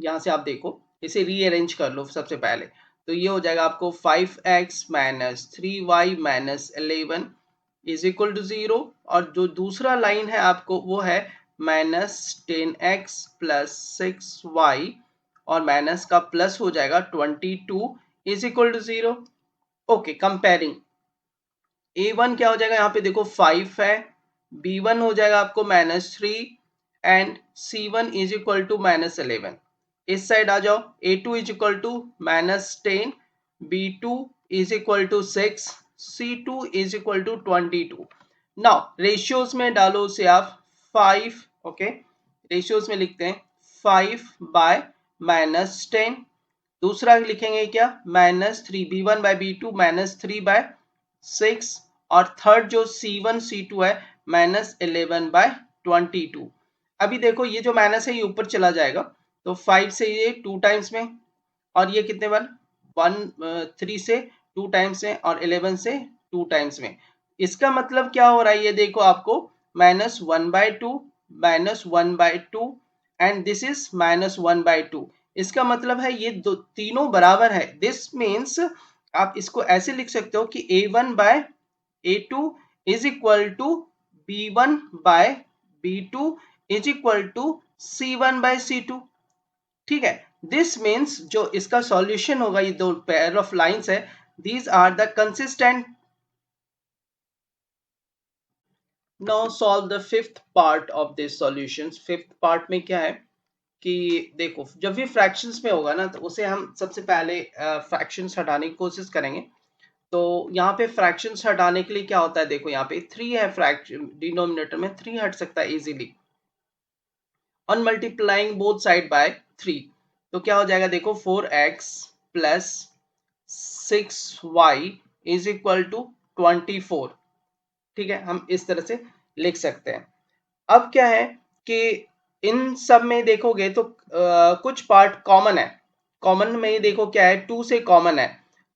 यहाँ से आप देखो, इसे रीअरेंज कर लो सबसे पहले। तो ये हो जाएगा आपको 5x minus 3y minus 11 is equal to 0। और जो दूसरा लाइन है आपको वो है माइनस 10x प्लस 6y, और माइनस का प्लस हो जाएगा 22 is equal to 0। Okay, comparing a1 क्या हो जाएगा, यहाँ पे देखो 5 है, b1 हो जाएगा आपको -3 and c1 is equal to -11। इस साइड आ जाओ, a2 is equal to -10, b2 is equal to 6, c2 is equal to 22। Now ratios में डालो उसे आप 5, ओके रेशियोज में लिखते हैं 5 बाय -10। दूसरा लिखेंगे क्या, -3 b1 बाय b2 -3 बाय 6, और थर्ड जो c1 c2 है -11 बाय 22। अभी देखो ये जो माइनस है ये ऊपर चला जाएगा, तो 5 से ये 2 टाइम्स में, और ये कितने बार 3 से 2 टाइम्स में, और 11 से 2 टाइम्स में। इसका मतलब क्या हो रहा है, ये देखो आपको -1/2 -1/2 एंड दिस इज -1/2। इसका मतलब है ये दो तीनों बराबर है। दिस मीन्स आप इसको ऐसे लिख सकते हो कि a1 by a2 is equal to b1 by b2 is equal to c1 by c2, ठीक है। दिस मीन्स जो इसका सॉल्यूशन होगा, ये दो पेयर ऑफ लाइंस है, these are the consistent. Now solve the fifth part of this solution. Fifth part में क्या है कि देखो जब भी फ्रैक्शंस में होगा ना, तो उसे हम सबसे पहले फ्रैक्शंस हटाने की कोशिश करेंगे। तो यहाँ पे फ्रैक्शंस हटाने के लिए क्या होता है, देखो यहाँ पे 3 है, फ्रैक्शन डिनोमिनेटर में 3 हट सकता है easily on multiplying both side bye 3। तो क्या हो जाएगा, देखो 4x plus 6y is equal to 24, ठीक है। हम इस तरह से लिख सकते हैं। अब क्या है कि इन सब में देखोगे तो कुछ पार्ट कॉमन है। कॉमन में देखो क्या है, 2 से कॉमन है,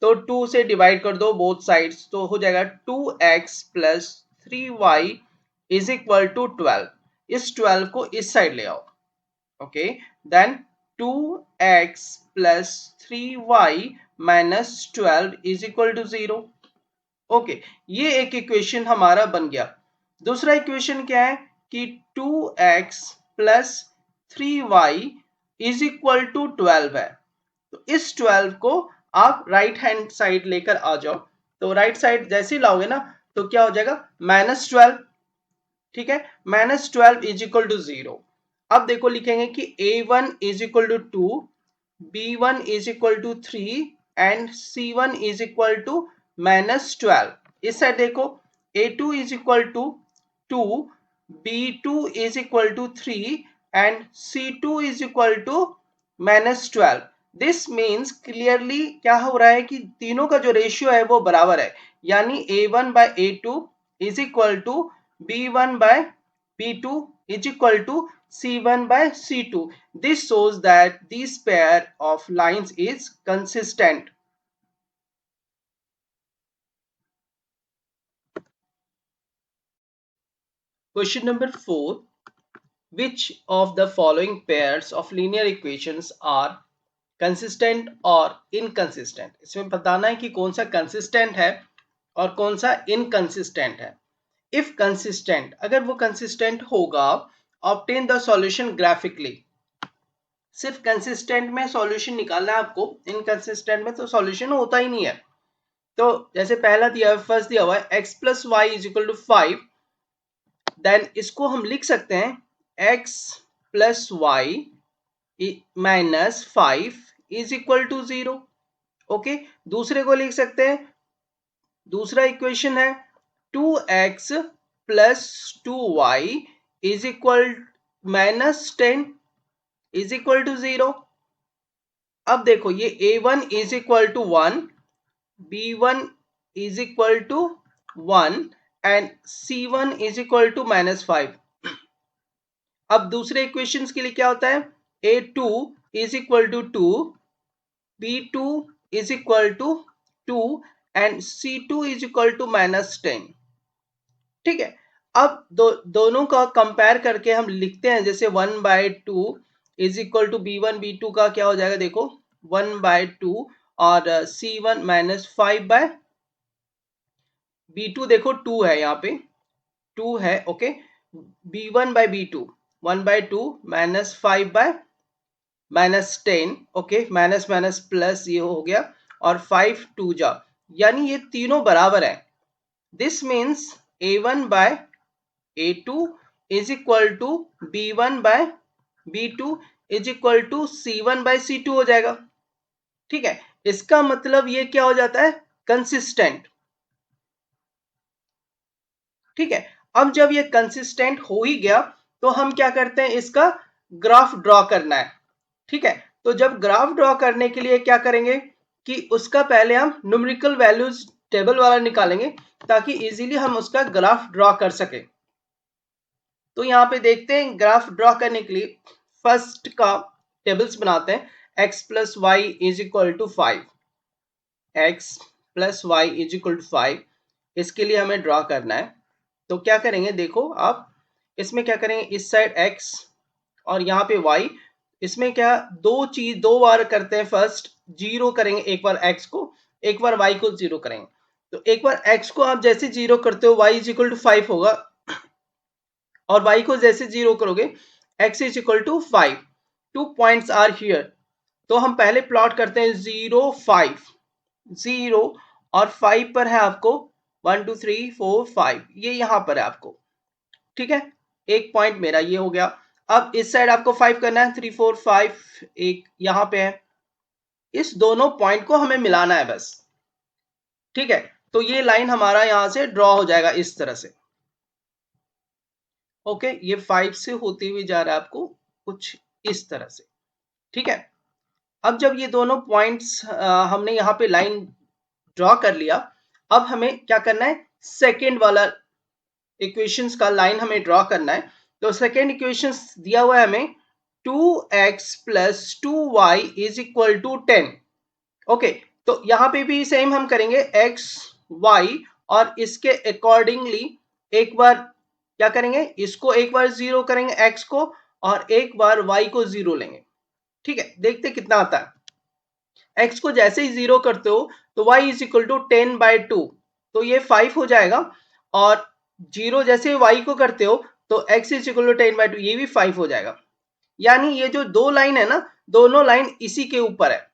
तो 2 से डिवाइड कर दो बोथ साइड्स, तो हो जाएगा 2x plus 3y is equal to 12। इस 12 को इस साइड ले आओ, okay then 2x plus 3y minus 12 is equal to 0। Okay, ये एक इक्वेशन हमारा बन गया। दूसरा इक्वेशन क्या है कि 2x plus 3y is equal to 12 है। तो इस 12 को आप राइट हैंड साइड लेकर आ जाओ। तो राइट साइड जैसे ही लाओगे ना, तो क्या हो जाएगा -12, ठीक है। -12 इज इक्वल टू 0। अब देखो लिखेंगे कि a1 is equal to 2, b1 is equal to 3 and c1 is equal to -12। इस साइड देखो a2 is equal to 2, b2 is equal to 3 and c2 is equal to -12। This means clearly क्या हो रहा है कि तीनों का जो रेशियो है वो बराबर है, यानी a1 by a2 is equal to b1 by b2 is equal to C1 by C2. This shows that this pair of lines is consistent. Question number 4. Which of the following pairs of linear equations are consistent or inconsistent? इसमें बताना है कि कौन सा consistent है और कौन सा inconsistent है. If consistent, अगर वो consistent होगा, obtain the solution graphically. सिर्फ कंसिस्टेंट में सॉल्यूशन निकालना है आपको, इनकंसिस्टेंट में तो सॉल्यूशन होता ही नहीं है. तो जैसे पहला दिया है, फर्स्ट दिया हुआ है x plus y is equal to 5, then इसको हम लिख सकते हैं x plus y minus 5 is equal to 0. Okay, दूसरे को लिख सकते हैं, दूसरा इक्वेशन है 2x plus 2y is equal -10 is equal to 0. अब देखो ये a1 is equal to 1, b1 is equal to 1 and c1 is equal to -5. अब दूसरे इक्वेशंस के लिए क्या होता है, a2 is equal to 2, b2 is equal to 2 and c2 is equal to -10. ठीक है, अब दोनों का कंपेयर करके हम लिखते हैं, जैसे 1/2 is equal to b1 b2 का क्या हो जाएगा, देखो 1/2 और c1 -5 b2, देखो 2 है, यहाँ पे 2 है. Okay, b1 by b2 1/2 -5 -10. Okay, minus minus plus ये हो गया और 5 2 जा, यानी ये तीनों बराबर है. This means a1 by a2 is equal to b1 by b2 is equal to c1 by c2 हो जाएगा. ठीक है, इसका मतलब ये क्या हो जाता है, कंसिस्टेंट. ठीक है, अब जब ये कंसिस्टेंट हो ही गया तो हम क्या करते हैं, इसका ग्राफ ड्रॉ करना है. ठीक है, तो जब ग्राफ ड्रॉ करने के लिए क्या करेंगे कि उसका पहले हम न्यूमेरिकल वैल्यूज टेबल वाला निकालेंगे ताकि इजीली हम उसका ग्राफ ड्रॉ कर सके. तो यहाँ पे देखते हैं, ग्राफ ड्रॉ करने के लिए फर्स्ट का टेबल्स बनाते हैं. x plus y is equal to 5, x plus y is equal to 5, इसके लिए हमें ड्रॉ करना है. तो क्या करेंगे, देखो आप इसमें क्या करेंगे, इस साइड x और यहाँ पे y. इसमें क्या दो बार करते हैं, फर्स्ट जीरो करेंगे, एक बार x को, एक बार y को जीरो करेंगे. तो एक बार x को आप जैसे जीरो करते हो y इज इक्वल टू 5 होगा, और y को जैसे जीरो करोगे x is equal to 5. 2 points are here. तो हम पहले प्लॉट करते हैं 0 5 0 और 5 पर है आपको 1 2 3 4 5, ये यहां पर है आपको. ठीक है, एक पॉइंट मेरा ये हो गया. अब इस साइड आपको 5 करना है, 3 4 5 एक यहां पे है. इस दोनों पॉइंट को हमें मिलाना है बस. ठीक है, तो ये लाइन हमारा यहां से ड्रॉ हो जाएगा इस तरह से. ओके, ये 5 से होते हुए जा रहा है आपको कुछ इस तरह से. ठीक है, अब जब ये दोनों पॉइंट्स हमने यहाँ पे लाइन ड्रॉ कर लिया, अब हमें क्या करना है, सेकेंड वाला इक्वेशंस का लाइन हमें ड्रॉ करना है. तो सेकेंड इक्वेशंस दिया हुआ है हमें 2x plus 2y is equal to 10. Okay, तो यहाँ पे भी सेम हम करेंगे x y और इसके अकॉर्डिंगली एक बार क्या करेंगे, इसको एक बार जीरो करेंगे x को और एक बार y को जीरो लेंगे. ठीक है, देखते कितना आता है. x को जैसे ही जीरो करते हो तो y इज इक्वल टू 10/2, तो ये 5 हो जाएगा. और जीरो जैसे y को करते हो तो x इज इक्वल टू 10/2, ये भी 5 हो जाएगा. यानी ये जो दो लाइन है ना, दोनों लाइन इसी के ऊपर है,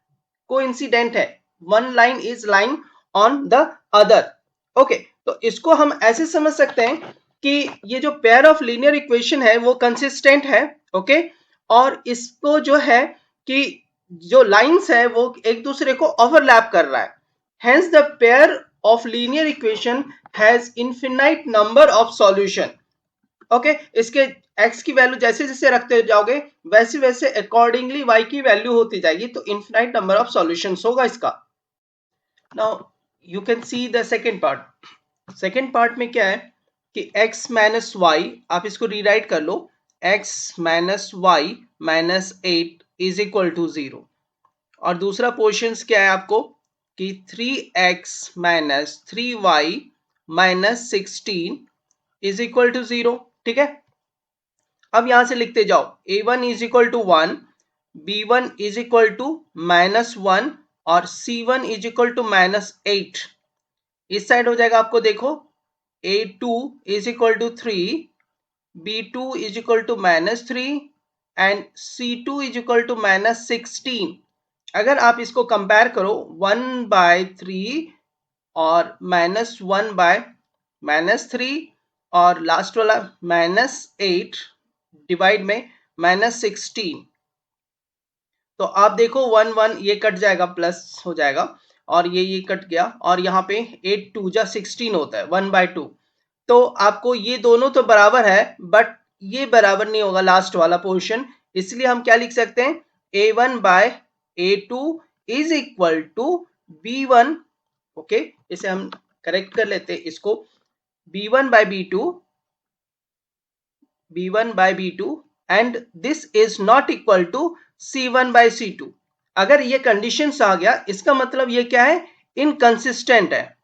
कोइंसिडेंट है. One line is line on the other. Okay, तो इसको हम ऐसे समझ सकते हैं कि ये जो पेयर ऑफ लीनियर इक्वेशन है वो कंसिस्टेंट है, ओके, और इसको जो है कि जो लाइंस है वो एक दूसरे को ओवरलैप कर रहा है, hence the pair of linear equation has infinite number of solution, okay. इसके x की वैल्यू जैसे जैसे रखते जाओगे वैसे वैसे अकॉर्डिंगली y की वैल्यू होती जाएगी, तो इनफिनाइट नंबर ऑफ सॉल्यूशंस होगा इसका। Now you can see the second part. Second part में क्या है कि x माइनस वाई, आप इसको रीराइट कर लो, x minus y minus 8 is equal to 0। और दूसरा पोर्शन क्या है आपको कि 3x minus 3y minus 16 is equal to 0, ठीक है। अब यहां से लिखते जाओ, a1 is equal to 1, b1 is equal to माइनस 1 और c1 is equal to minus 8। इस साइड हो जाएगा आपको, देखो a2 is equal to 3, b2 is equal to minus 3 and c2 is equal to minus 16। अगर आप इसको कंपेयर करो 1/3 और -1/-3 और लास्ट वाला -8 डिवाइड में -16, तो आप देखो 1 1 ये कट जाएगा, प्लस हो जाएगा, और ये कट गया, और यहाँ पे 8 2 जा 16 होता है 1/2। तो आपको ये दोनों तो बराबर है, बट ये बराबर नहीं होगा लास्ट वाला पोर्शन, इसलिए हम क्या लिख सकते हैं, a1/a2 is equal to b1, okay. इसे हम करेक्ट कर लेते हैं इसको, b1/b2 and this is not equal to c1/c2। अगर ये कंडीशंस आ गया, इसका मतलब ये क्या है, इनकंसिस्टेंट है।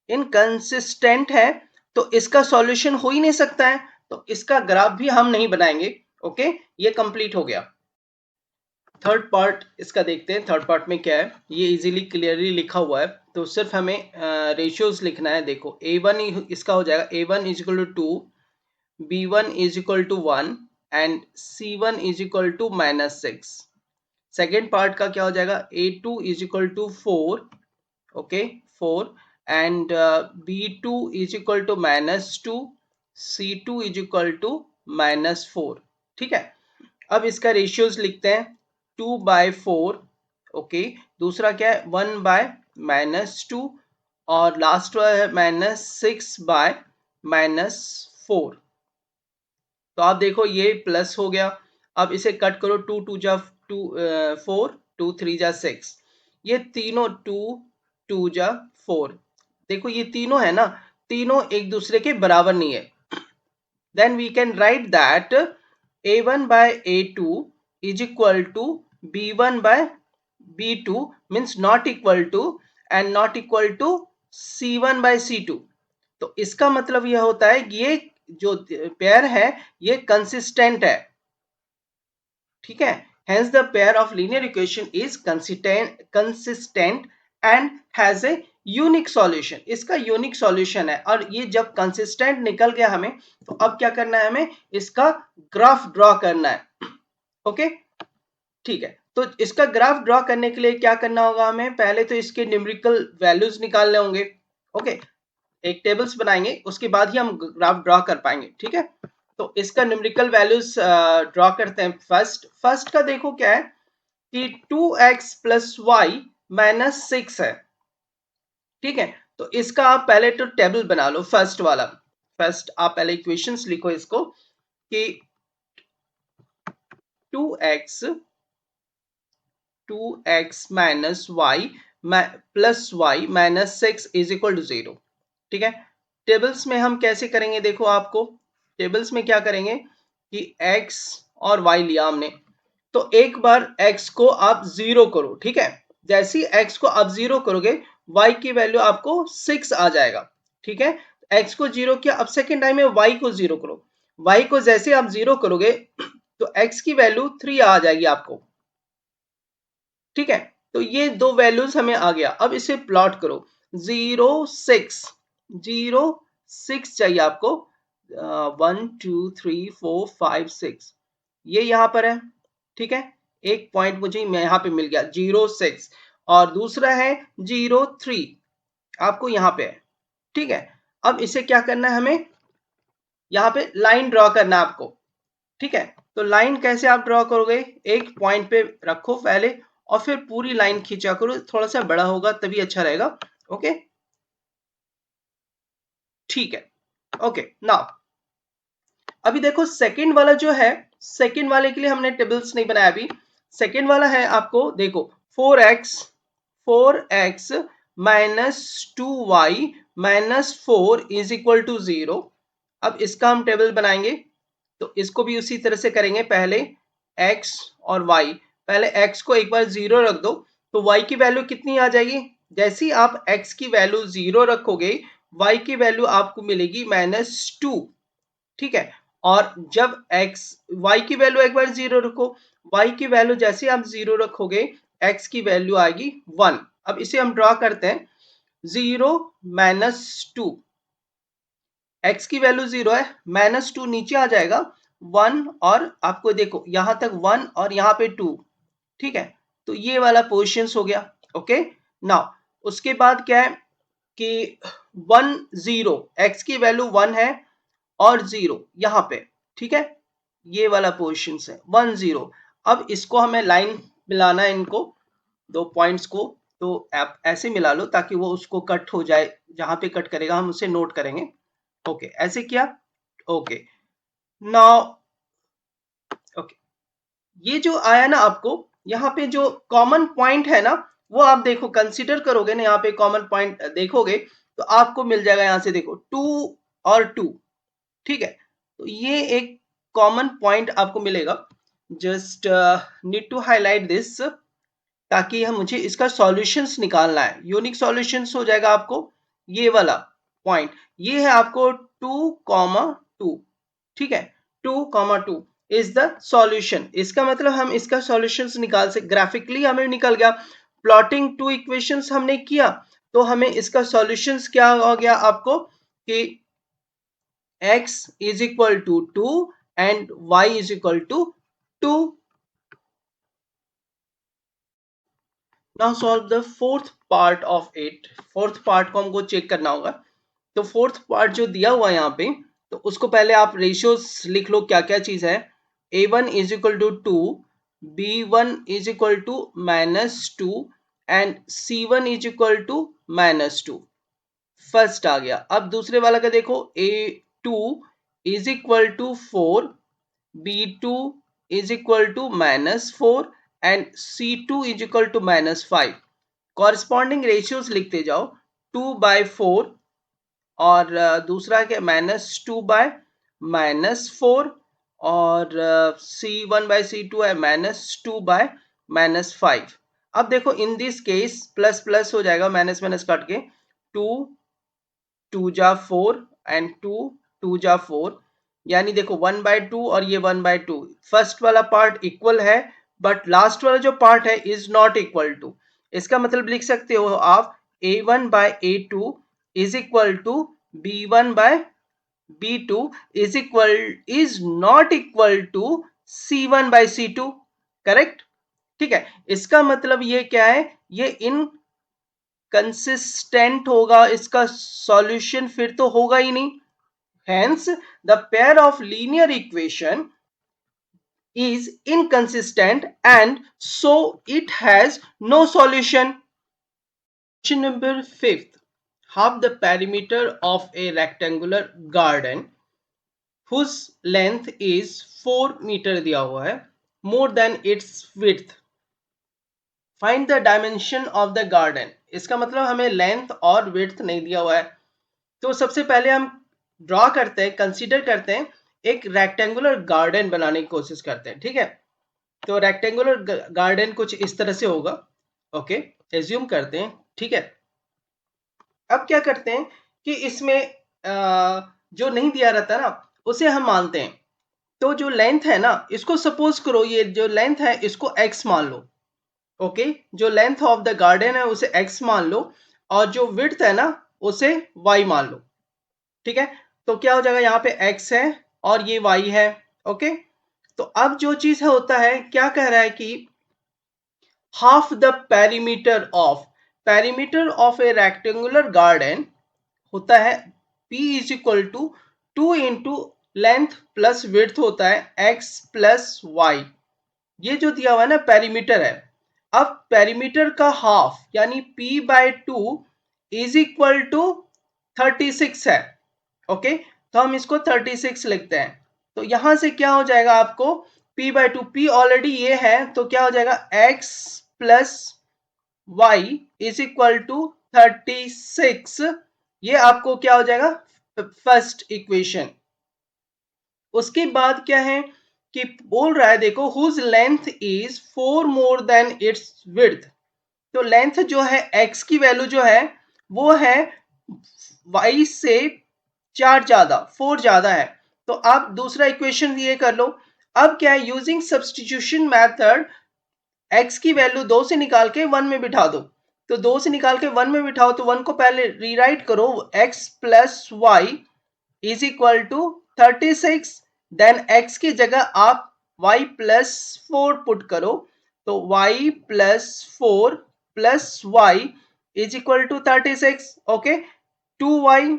इनकंसिस्टेंट है तो इसका सॉल्यूशन हो ही नहीं सकता है, तो इसका ग्राफ भी हम नहीं बनाएंगे, ओके। ये कंप्लीट हो गया। थर्ड पार्ट इसका देखते हैं। थर्ड पार्ट में क्या है, ये इजीली क्लियरली लिखा हुआ है, तो सिर्फ हमें रेशियोज लिखना है। देखो a1 इसका हो जाएगा a1 is equal to 2, b1 is equal to 1 and c1 is equal to -6। Second part का क्या हो जाएगा, a2 is equal to 4, okay 4 and b2 is equal to -2, c2 is equal to -4, ठीक है। अब इसका रेशियोज लिखते हैं, 2/4, ओके। दूसरा क्या है, 1/-2 और लास्ट वाला है -6/-4। तो आप देखो ये प्लस हो गया। अब इसे कट करो, 2 2 जा 2 4, 2 3 जा 6, ये तीनों 2 2 जा 4, देखो ये तीनों है ना, तीनों एक दूसरे के बराबर नहीं है। Then we can write that a1/a2 is equal to b1/b2 means not equal to and not equal to c1/c2। तो इसका मतलब यह होता है कि ये जो पेयर है ये कंसिस्टेंट है, ठीक है। hence the pair of linear equation is consistent and has a unique solution. इसका यूनिक सॉल्यूशन है, और ये जब कंसिस्टेंट निकल गया हमें, तो अब क्या करना है, हमें इसका ग्राफ ड्रॉ करना है, ओके ठीक है। तो इसका ग्राफ ड्रॉ करने के लिए क्या करना होगा, हमें पहले तो इसके न्यूमेरिकल वैल्यूज निकालने होंगे, ओके। एक टेबल्स बनाएंगे, उसके बाद ही हम ग्राफ ड्रॉ कर पाएंगे, ठीक है। तो इसका न्यूमेरिकल वैल्यूज ड्रॉ करते हैं। फर्स्ट का देखो क्या है कि 2x प्लस वाई माइनस 6 है, ठीक है। तो इसका आप पहले तो टेबल बना लो, फर्स्ट वाला। फर्स्ट आप पहले इक्वेशंस लिखो इसको कि 2x minus y plus y minus 6 is equal to 0, ठीक है। टेबल्स में हम कैसे करेंगे, देखो आपको टेबल्स में क्या करेंगे कि x और y लिया हमने, तो एक बार x को आप 0 करो, ठीक है। जैसे ही x को आप 0 करोगे, y की वैल्यू आपको 6 आ जाएगा, ठीक है। x को 0 किया, अब सेकेंड टाइम में y को 0 करो, y को जैसे आप 0 करोगे तो x की वैल्यू 3 आ जाएगी आपको, ठीक है। तो ये दो वैल्यूज हमें आ गया। अब इसे प्लॉट करो, 0 6 0 6 चाहिए आपको, 1 2 3 4 5 6, ये यहां पर है, ठीक है। एक पॉइंट मुझे यहां पे मिल गया 0 6, और दूसरा है 0 3 आपको यहां पे है, ठीक है। अब इसे क्या करना है, हमें यहाँ पे लाइन ड्रॉ करना है आपको, ठीक है। तो लाइन कैसे आप ड्रॉ करोगे, एक पॉइंट पे रखो पहले और फिर पूरी लाइन खींचा करो, थोड़ा सा बड़ा होगा तभी अच्छा रहेगा। ओके, ठीक है। ओके, नाउ अभी देखो सेकंड वाला जो है, सेकंड वाले के लिए हमने टेबल्स नहीं बनाया अभी। सेकंड वाला है आपको देखो 4x minus 2y minus 4 is equal to 0। अब इसका हम टेबल बनाएंगे, तो इसको भी उसी तरह से करेंगे। पहले x और y, पहले x को एक बार 0 रख दो, तो y की वैल्यू कितनी आ जाएगी, जैसे ही आप x की वैल्यू 0 रखोगे y की वैल्यू आपको मिलेगी -2, ठीक है। और जब x y की वैल्यू एक बार 0 रखो, y की वैल्यू जैसे आप 0 रखोगे x की वैल्यू आएगी 1। अब इसे हम ड्रॉ करते हैं, 0 -2, x की वैल्यू 0 है, -2 नीचे आ जाएगा 1, और आपको देखो यहां तक 1 और यहाँ पे 2, ठीक है। तो ये वाला पोजिशन हो गया। ओके, नाउ उसके बाद क्या है कि 1 0, x की वैल्यू 1 है और 0 यहाँ पे, ठीक है। ये वाला पोजिशन है 1 0। अब इसको हमें लाइन मिलाना है, इनको दो पॉइंट्स को, तो आप ऐसे मिला लो ताकि वो उसको कट हो जाए, जहां पे कट करेगा हम उसे नोट करेंगे। ओके, ऐसे किया। ओके, नाउ ओके, ये जो आया ना आपको, यहाँ पे जो कॉमन पॉइंट है ना, वो आप देखो कंसीडर करोगे ना, यहाँ पे कॉमन पॉइंट देखोगे तो आपको मिल जाएगा, यहाँ से देखो 2 और 2, ठीक है। तो ये एक कॉमन पॉइंट आपको मिलेगा। Just need to highlight this, ताकि हम मुझे इसका सॉल्यूशंस निकालना है, यूनिक सॉल्यूशंस हो जाएगा आपको ये वाला पॉइंट। ये है आपको 2,2, ठीक है। 2,2 इज द सॉल्यूशन, इसका मतलब हम इसका सॉल्यूशंस निकाल सकते, ग्राफिकली हमें निकल गया। प्लॉटिंग टू इक्वेशंस हमने किया, तो हमें इसका सॉल्यूशंस क्या हो गया आपको कि x is equal to 2 and y is equal to 2। Now solve the fourth part of it। Fourth part को हमको चेक करना होगा। तो फोर्थ पार्ट जो दिया हुआ है यहाँ पे, तो उसको पहले आप रेशियोज लिख लो, क्या क्या चीज है। a1 is equal to 2, b1 is equal to -2 and c1 is equal to -2। First आ गया। अब दूसरे वाला का देखो, a2 is equal to 4, b2 is equal to -4 and c2 is equal to -5। Corresponding ratios लिखते जाओ, 2/4 और दूसरा क्या, -2/-4, और C1/C2 है -2/-5। अब देखो in this case plus plus हो जाएगा, माइनस माइनस कट के 2 2 जा 4 एंड 2 2 जा 4, यानी देखो 1/2 और ये 1/2, फर्स्ट वाला पार्ट इक्वल है बट लास्ट वाला जो पार्ट है इज नॉट इक्वल टू। इसका मतलब लिख सकते हो आप a1/a2 is equal to b1/b2 is not equal to c1/c2, correct, ठीक है। इसका मतलब ये क्या है, ये इन कंसिस्टेंट होगा, इसका सॉल्यूशन फिर तो होगा ही नहीं। Hence, the pair of linear equation is inconsistent and so it has no solution. Question number 5th. Half the perimeter of a rectangular garden whose length is 4 meter दिया हुआ है, more than its width. Find the dimension of the garden। इसका मतलब हमें length और width नहीं दिया हुआ है। तो सबसे पहले हम ड्रॉ करते हैं, कंसीडर करते हैं, एक रेक्टेंगुलर गार्डन बनाने की कोशिश करते हैं, ठीक है। तो रेक्टेंगुलर गार्डन कुछ इस तरह से होगा। ओके, एज्यूम करते हैं, ठीक है। अब क्या करते हैं कि इसमें जो नहीं दिया रहता ना, उसे हम मानते हैं। तो जो लेंथ है ना, इसको सपोज करो, ये जो लेंथ है इसको x मान लो। ओके, जो लेंथ ऑफ द गार्डन है उसे x मान लो, और जो विड्थ है ना उसे y मान लो, ठीक है। तो क्या हो जाएगा, यहाँ पे x है और ये y है। ओके, तो अब जो चीज है होता है, क्या कह रहा है कि half the perimeter of a rectangular garden होता है P is equal to 2 into length plus width होता है x प्लस वाई। ये जो दिया हुआ है ना पेरीमीटर है। अब पेरीमीटर का हाफ यानी p by 2 is equal to 36 है। ओके, तो हम इसको 36 लिखते हैं। तो यहां से क्या हो जाएगा आपको p बाय 2, p ऑलरेडी ये है तो क्या हो जाएगा x plus y is equal to 36। ये आपको क्या हो जाएगा फर्स्ट इक्वेशन। उसके बाद क्या है कि बोल रहा है देखो whose length is 4 more than its width. तो लेंथ जो है x की वैल्यू जो है वो है y से 4 ज्यादा 4 ज्यादा है। तो आप दूसरा इक्वेशन ये कर लो। अब क्या है यूजिंग सब्स्टिट्यूशन मेथड x की वैल्यू 2 से निकाल के 1 में बिठा दो। तो 2 से निकाल के 1 में बिठाओ तो 1 को पहले रीराइट करो x plus y is equal to 36। Then x की जगह आप y प्लस 4 पुट करो तो y plus 4 plus y is equal to 36। Okay, 2y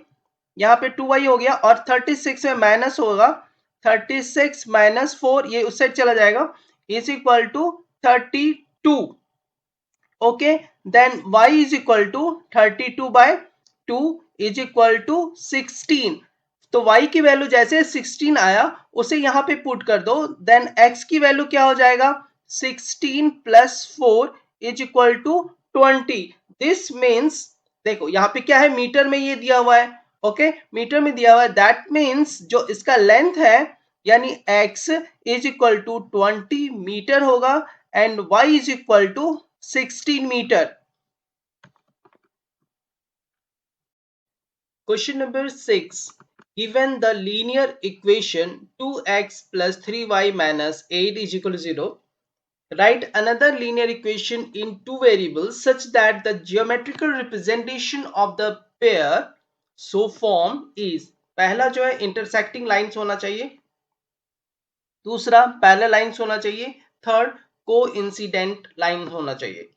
यहाँ पे 2y हो गया और 36 में माइनस होगा 36 माइनस 4 ये उस साइड चला जाएगा is equal to 32। Okay, then y is equal to 32 by 2 is equal to 16। तो y की वैल्यू जैसे 16 आया उसे यहां पे पुट कर दो। देन x की वैल्यू क्या हो जाएगा 16 plus 4 is equal to 20। This means देखो यहाँ पे क्या है मीटर में ये दिया हुआ है। ओके, मीटर में दिया हुआ है दैट मीन्स जो इसका लेंथ है यानी x is equal to 20 metre होगा and y is equal to 16 metre. Question number 6. Given the linear equation 2x plus 3y minus 8 is equal to 0, write another linear equation in two variables such that the geometrical representation of the pair so form is पहला जो है intersecting lines होना चाहिए, दूसरा parallel lines होना चाहिए, third coincident lines होना चाहिए।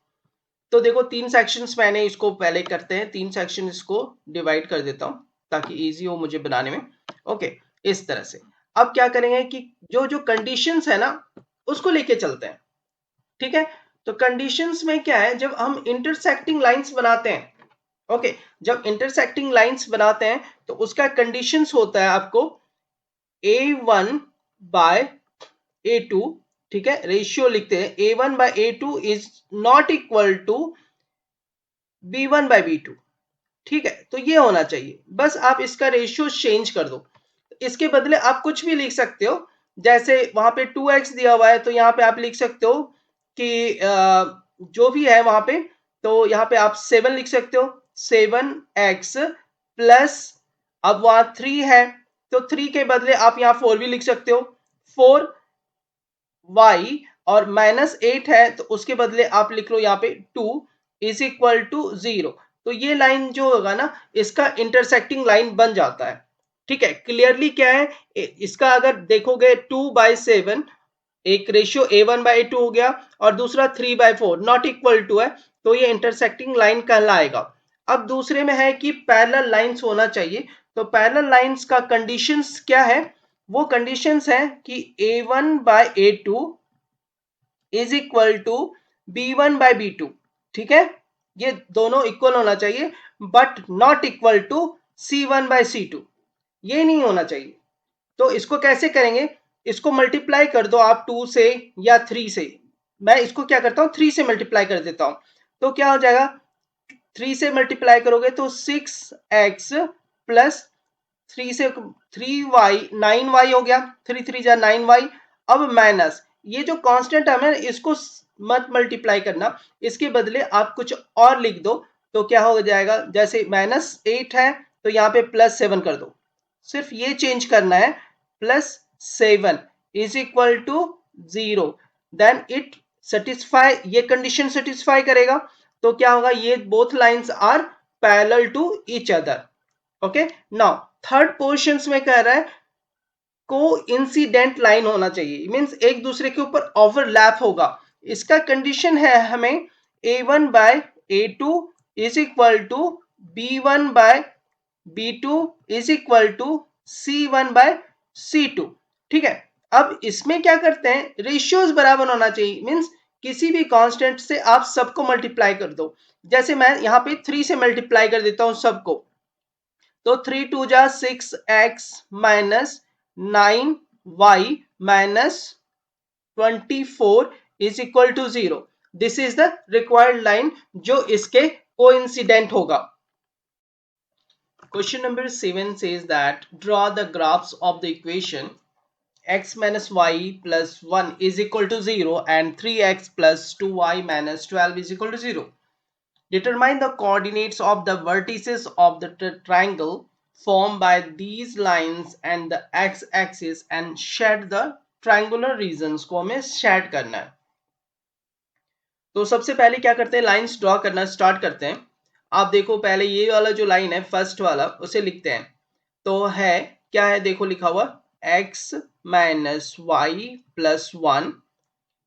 तो देखो तीन सेक्शंस मैंने इसको पहले करते हैं, तीन सेक्शन इसको डिवाइड कर देता हूं ताकि इजी हो मुझे बनाने में। ओके, इस तरह से अब क्या करेंगे कि जो जो कंडीशंस है ना उसको लेके चलते हैं। ठीक है, तो कंडीशंस में क्या है जब हम इंटरसेक्टिंग लाइंस बनाते हैं। ओके, जब इंटरसेक्टिंग लाइंस बनाते हैं तो उसका कंडीशंस होता है आपको a1 बाय a2। ठीक है, रेशियो लिखते हैं a1 by a2 is not equal to b1 by b2। ठीक है, तो ये होना चाहिए, बस आप इसका रेशियो चेंज कर दो। इसके बदले आप कुछ भी लिख सकते हो, जैसे वहां पे 2x दिया हुआ है तो यहाँ पे आप लिख सकते हो कि जो भी है वहां पे, तो यहाँ पे आप 7 लिख सकते हो 7x प्लस, अब वहां 3 है तो 3 के बदले आप यहाँ 4 भी लिख सकते हो 4y, और माइनस 8 है तो उसके बदले आप लिख लो यहाँ पे 2 इज इक्वल टू 0। तो ये लाइन जो होगा ना इसका इंटरसेक्टिंग लाइन बन जाता है। ठीक है, क्लियरली क्या है इसका अगर देखोगे 2/7 एक रेशियो a1 बाय a2 हो गया और दूसरा 3/4 नॉट इक्वल टू है तो ये इंटरसेक्टिंग लाइन कहलाएगा। अब दूसरे में है कि पैरेलल लाइंस होना चाहिए, तो पैरेलल लाइंस का कंडीशंस क्या है, वो कंडीशंस है कि a1 by a2 is equal to b1 by b2। ठीक है, ये दोनों इक्वल होना चाहिए but not equal to c1 by c2, ये नहीं होना चाहिए। तो इसको कैसे करेंगे, इसको मल्टीप्लाई कर दो आप 2 से या 3 से। मैं इसको क्या करता हूं 3 से मल्टीप्लाई कर देता हूं, तो क्या हो जाएगा 3 से मल्टीप्लाई करोगे तो 6x प्लस 3 से 3y 9y हो गया, 3 3 जा 9y। अब माइनस ये जो कांस्टेंट टर्म है इसको मत मल्टीप्लाई करना, इसके बदले आप कुछ और लिख दो तो क्या हो जाएगा, जैसे -8 है तो यहाँ पे +7 कर दो, सिर्फ ये चेंज करना है +7 is equal to 0। Then it satisfy, ये कंडीशन सेटिस्फाई करेगा तो क्या होगा ये both lines are parallel to each other. Okay, now third portions में कह रहा है को इंसिडेंट लाइन होना चाहिए, मींस एक दूसरे के ऊपर ओवरलैप होगा। इसका कंडीशन है हमें a1 by a2 is equal to b1 by B2 is equal to C1 by C2। ठीक है, अब इसमें क्या करते हैं, रेशियोज बराबर होना चाहिए, मीन्स किसी भी कांस्टेंट से आप सबको मल्टीप्लाई कर दो। जैसे मैं यहाँ पे 3 से मल्टीप्लाई कर देता हूं सबको, तो 3 टू जा 6x minus 9y minus 24 is equal to 0। This is the required line जो इसके कोइंसिडेंट होगा। Question number 7 says that draw the graphs of the equation x minus y plus 1 is equal to 0 and 3x plus 2y minus 12 is equal to 0. Determine the coordinates of the vertices of the triangle formed by these lines and the x-axis and shed the triangular regions को हमें shed करना है। तो सबसे पहले क्या करते हैं, लाइंस ड्रॉ करना स्टार्ट करते हैं। आप देखो पहले ये वाला जो लाइन है फर्स्ट वाला उसे लिखते हैं। तो है क्या है, देखो लिखा हुआ x minus y plus 1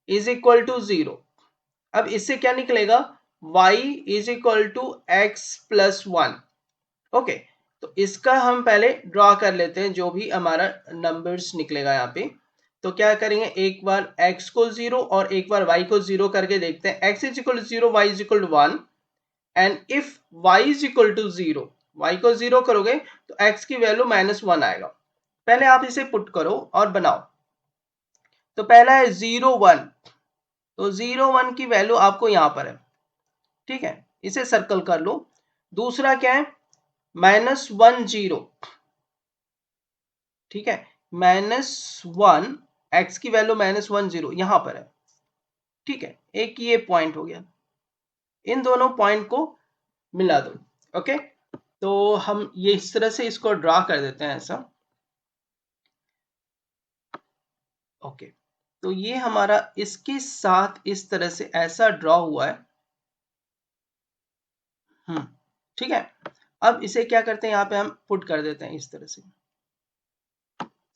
is equal to 0। अब इससे क्या निकलेगा, y is equal to x plus 1। Okay, तो इसका हम पहले ड्रॉ कर लेते हैं, जो भी हमारा नंबर्स निकलेगा यहाँ पे। तो क्या करेंगे, एक बार x को 0 और एक बार y को 0 करके देखते हैं। x is equal to 0, y is equal to 1 and if y is equal to 0, y को 0 करोगे तो x की वैल्यू -1 आएगा। पहले आप इसे पुट करो और बनाओ। तो पहला है 0 1, तो 0 1 की वैल्यू आपको यहां पर है। ठीक है, इसे सर्कल कर लो। दूसरा क्या है, -1 0। ठीक है, -1, x की वैल्यू -1 0 यहां पर है। ठीक है, एक ये पॉइंट हो गया, इन दोनों पॉइंट को मिला दो। ओके, तो हम ये इस तरह से इसको ड्रा कर देते हैं ऐसा। ओके, तो ये हमारा इसके साथ इस तरह से ऐसा ड्रॉ हुआ है। ठीक है, अब इसे क्या करते हैं, यहाँ पे हम पुट कर देते हैं इस तरह से।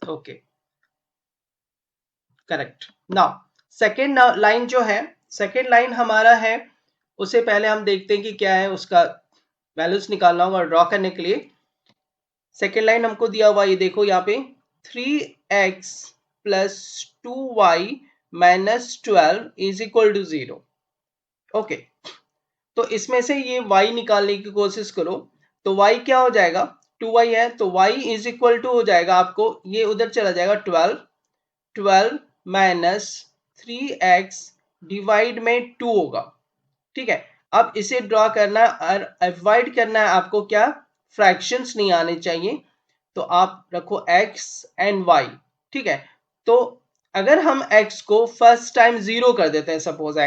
Okay, correct. Now second line जो है, सेकेंड लाइन हमारा है, उसे पहले हम देखते हैं कि क्या है, उसका वैल्यूज निकालना होगा ड्रॉ करने के लिए। सेकेंड लाइन हमको दिया हुआ, ये देखो यहाँ पे 3x plus 2y minus 12 is equal to 0। Okay, तो इसमें से ये y निकालने की कोशिश करो। तो y क्या हो जाएगा, 2y है, तो y इज इक्वल टू हो जाएगा आपको, ये उधर चला जाएगा 12 माइनस 3x डिवाइड में 2 होगा। ठीक है, अब इसे ड्रॉ करना है और अवॉइड करना है आपको, क्या फ्रैक्शंस नहीं आने चाहिए। तो आप रखो x एंड y। ठीक है, तो अगर हम x को फर्स्ट टाइम 0 कर देते हैं, सपोज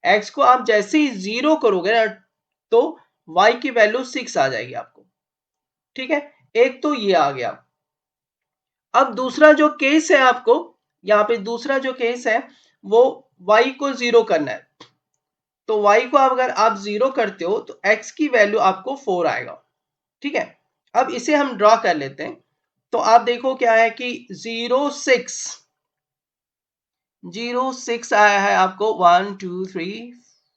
x को आप जैसे ही 0 करोगे ना, तो y की वैल्यू 6 आ जाएगी आपको। ठीक है, एक तो ये आ गया। अब दूसरा जो केस है, आपको यहाँ पे दूसरा जो केस है वो y को 0 करना है। तो y को अगर आप 0 करते हो तो x की वैल्यू आपको 4 आएगा। ठीक है, अब इसे हम ड्रॉ कर लेते हैं। तो आप देखो क्या है कि 0 6 आया है आपको, 1 2 3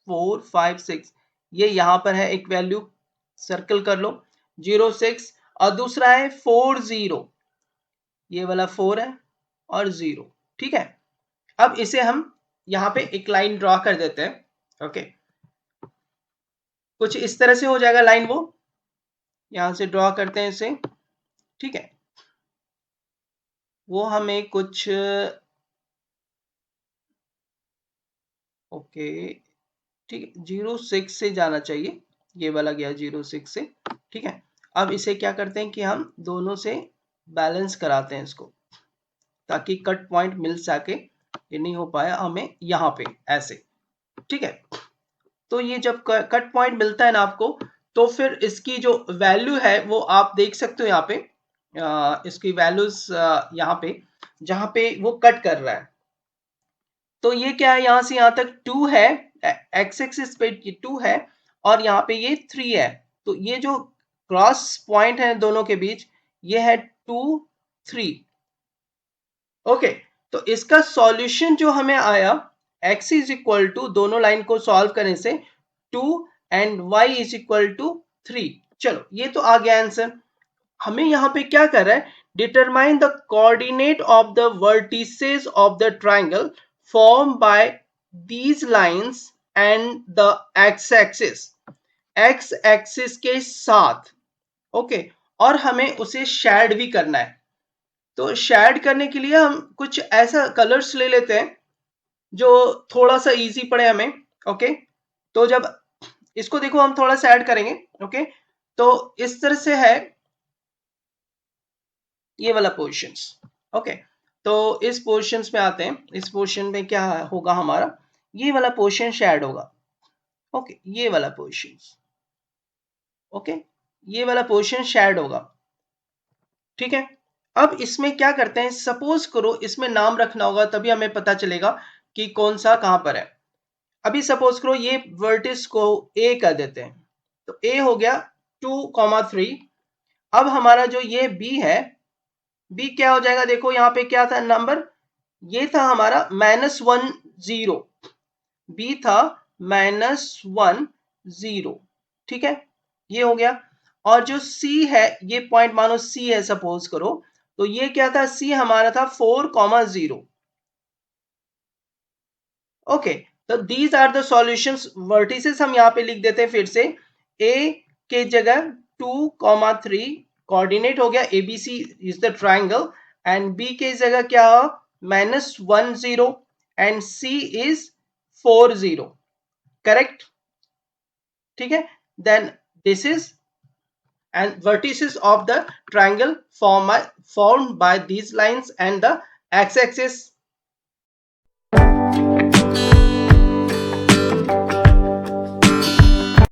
4 5 6, ये यहां पर है एक वैल्यू, सर्कल कर लो 0 6। और दूसरा है 4 0, ये वाला 4 है और 0। ठीक है, अब इसे हम यहाँ पे एक लाइन ड्रॉ कर देते हैं। ओके, कुछ इस तरह से हो जाएगा लाइन, वो यहां से ड्रॉ करते हैं इसे। ठीक है, वो हमें कुछ ओके, ठीक है, 0 6 से जाना चाहिए, ये वाला गया 0 6 से। ठीक है, अब इसे क्या करते हैं कि हम दोनों से बैलेंस कराते हैं इसको, ताकि कट पॉइंट मिल सके। ये नहीं हो पाया हमें यहाँ पे ऐसे। ठीक है, तो ये जब कट पॉइंट मिलता है ना आपको, तो फिर इसकी जो वैल्यू है वो आप देख सकते हो यहाँ पे, इसकी वैल्यूज यहाँ पे जहां पे वो कट कर रहा है। तो ये क्या है, यहां से यहां तक 2 है, एक्स एक्सिस पे 2 है और यहाँ पे ये 3 है। तो ये जो क्रॉस पॉइंट है दोनों के बीच, ये है 2 3। ओके, तो इसका सॉल्यूशन जो हमें आया, x इज इक्वल टू, दोनों लाइन को सॉल्व करने से 2 and y is equal to 3। चलो ये तो आ गया आंसर। हमें यहाँ पे क्या कर रहा है, determine the coordinate of the vertices of the triangle form by these lines and the x axis, x axis के साथ। ओके, और हमें उसे शेड भी करना है। तो शेड करने के लिए हम कुछ ऐसा कलर्स ले लेते हैं जो थोड़ा सा इजी पड़े हमें। ओके, तो जब इसको देखो हम थोड़ा सा ऐड करेंगे। ओके, तो इस तरह से है ये वाला पोर्शंस। ओके, तो इस पोर्शंस में आते हैं। इस पोर्शन में क्या होगा हमारा, ये वाला पोर्शन शेड होगा। ओके, ये वाला पोर्शंस। ओके, ये वाला पोर्शन शेड होगा। ठीक है, अब इसमें क्या करते हैं, सपोज करो इसमें नाम रखना होगा, तभी हमें पता चलेगा कि कौन सा कहां पर है। अभी सपोज करो ये वर्टिस को ए कर देते हैं, तो ए हो गया 2,3। अब हमारा जो ये बी है, बी क्या हो जाएगा, देखो यहाँ पे क्या था नंबर, ये था हमारा -1 0। बी था -1 0। ठीक है, ये हो गया। और जो सी है, ये पॉइंट मानो सी है सपोज करो, तो ये क्या था, सी हमारा था 4,0। ओके, तो these are the solutions. Vertices हम यहाँ पे लिख देते हैं फिर से। ए के जगह 2,3 कोऑर्डिनेट हो गया, ABC is the triangle, and B के जगह क्या हो, -1 0, एंड सी इज 4 0। करेक्ट, ठीक है। Then this is and vertices of the triangle formed by these lines and the x-axis.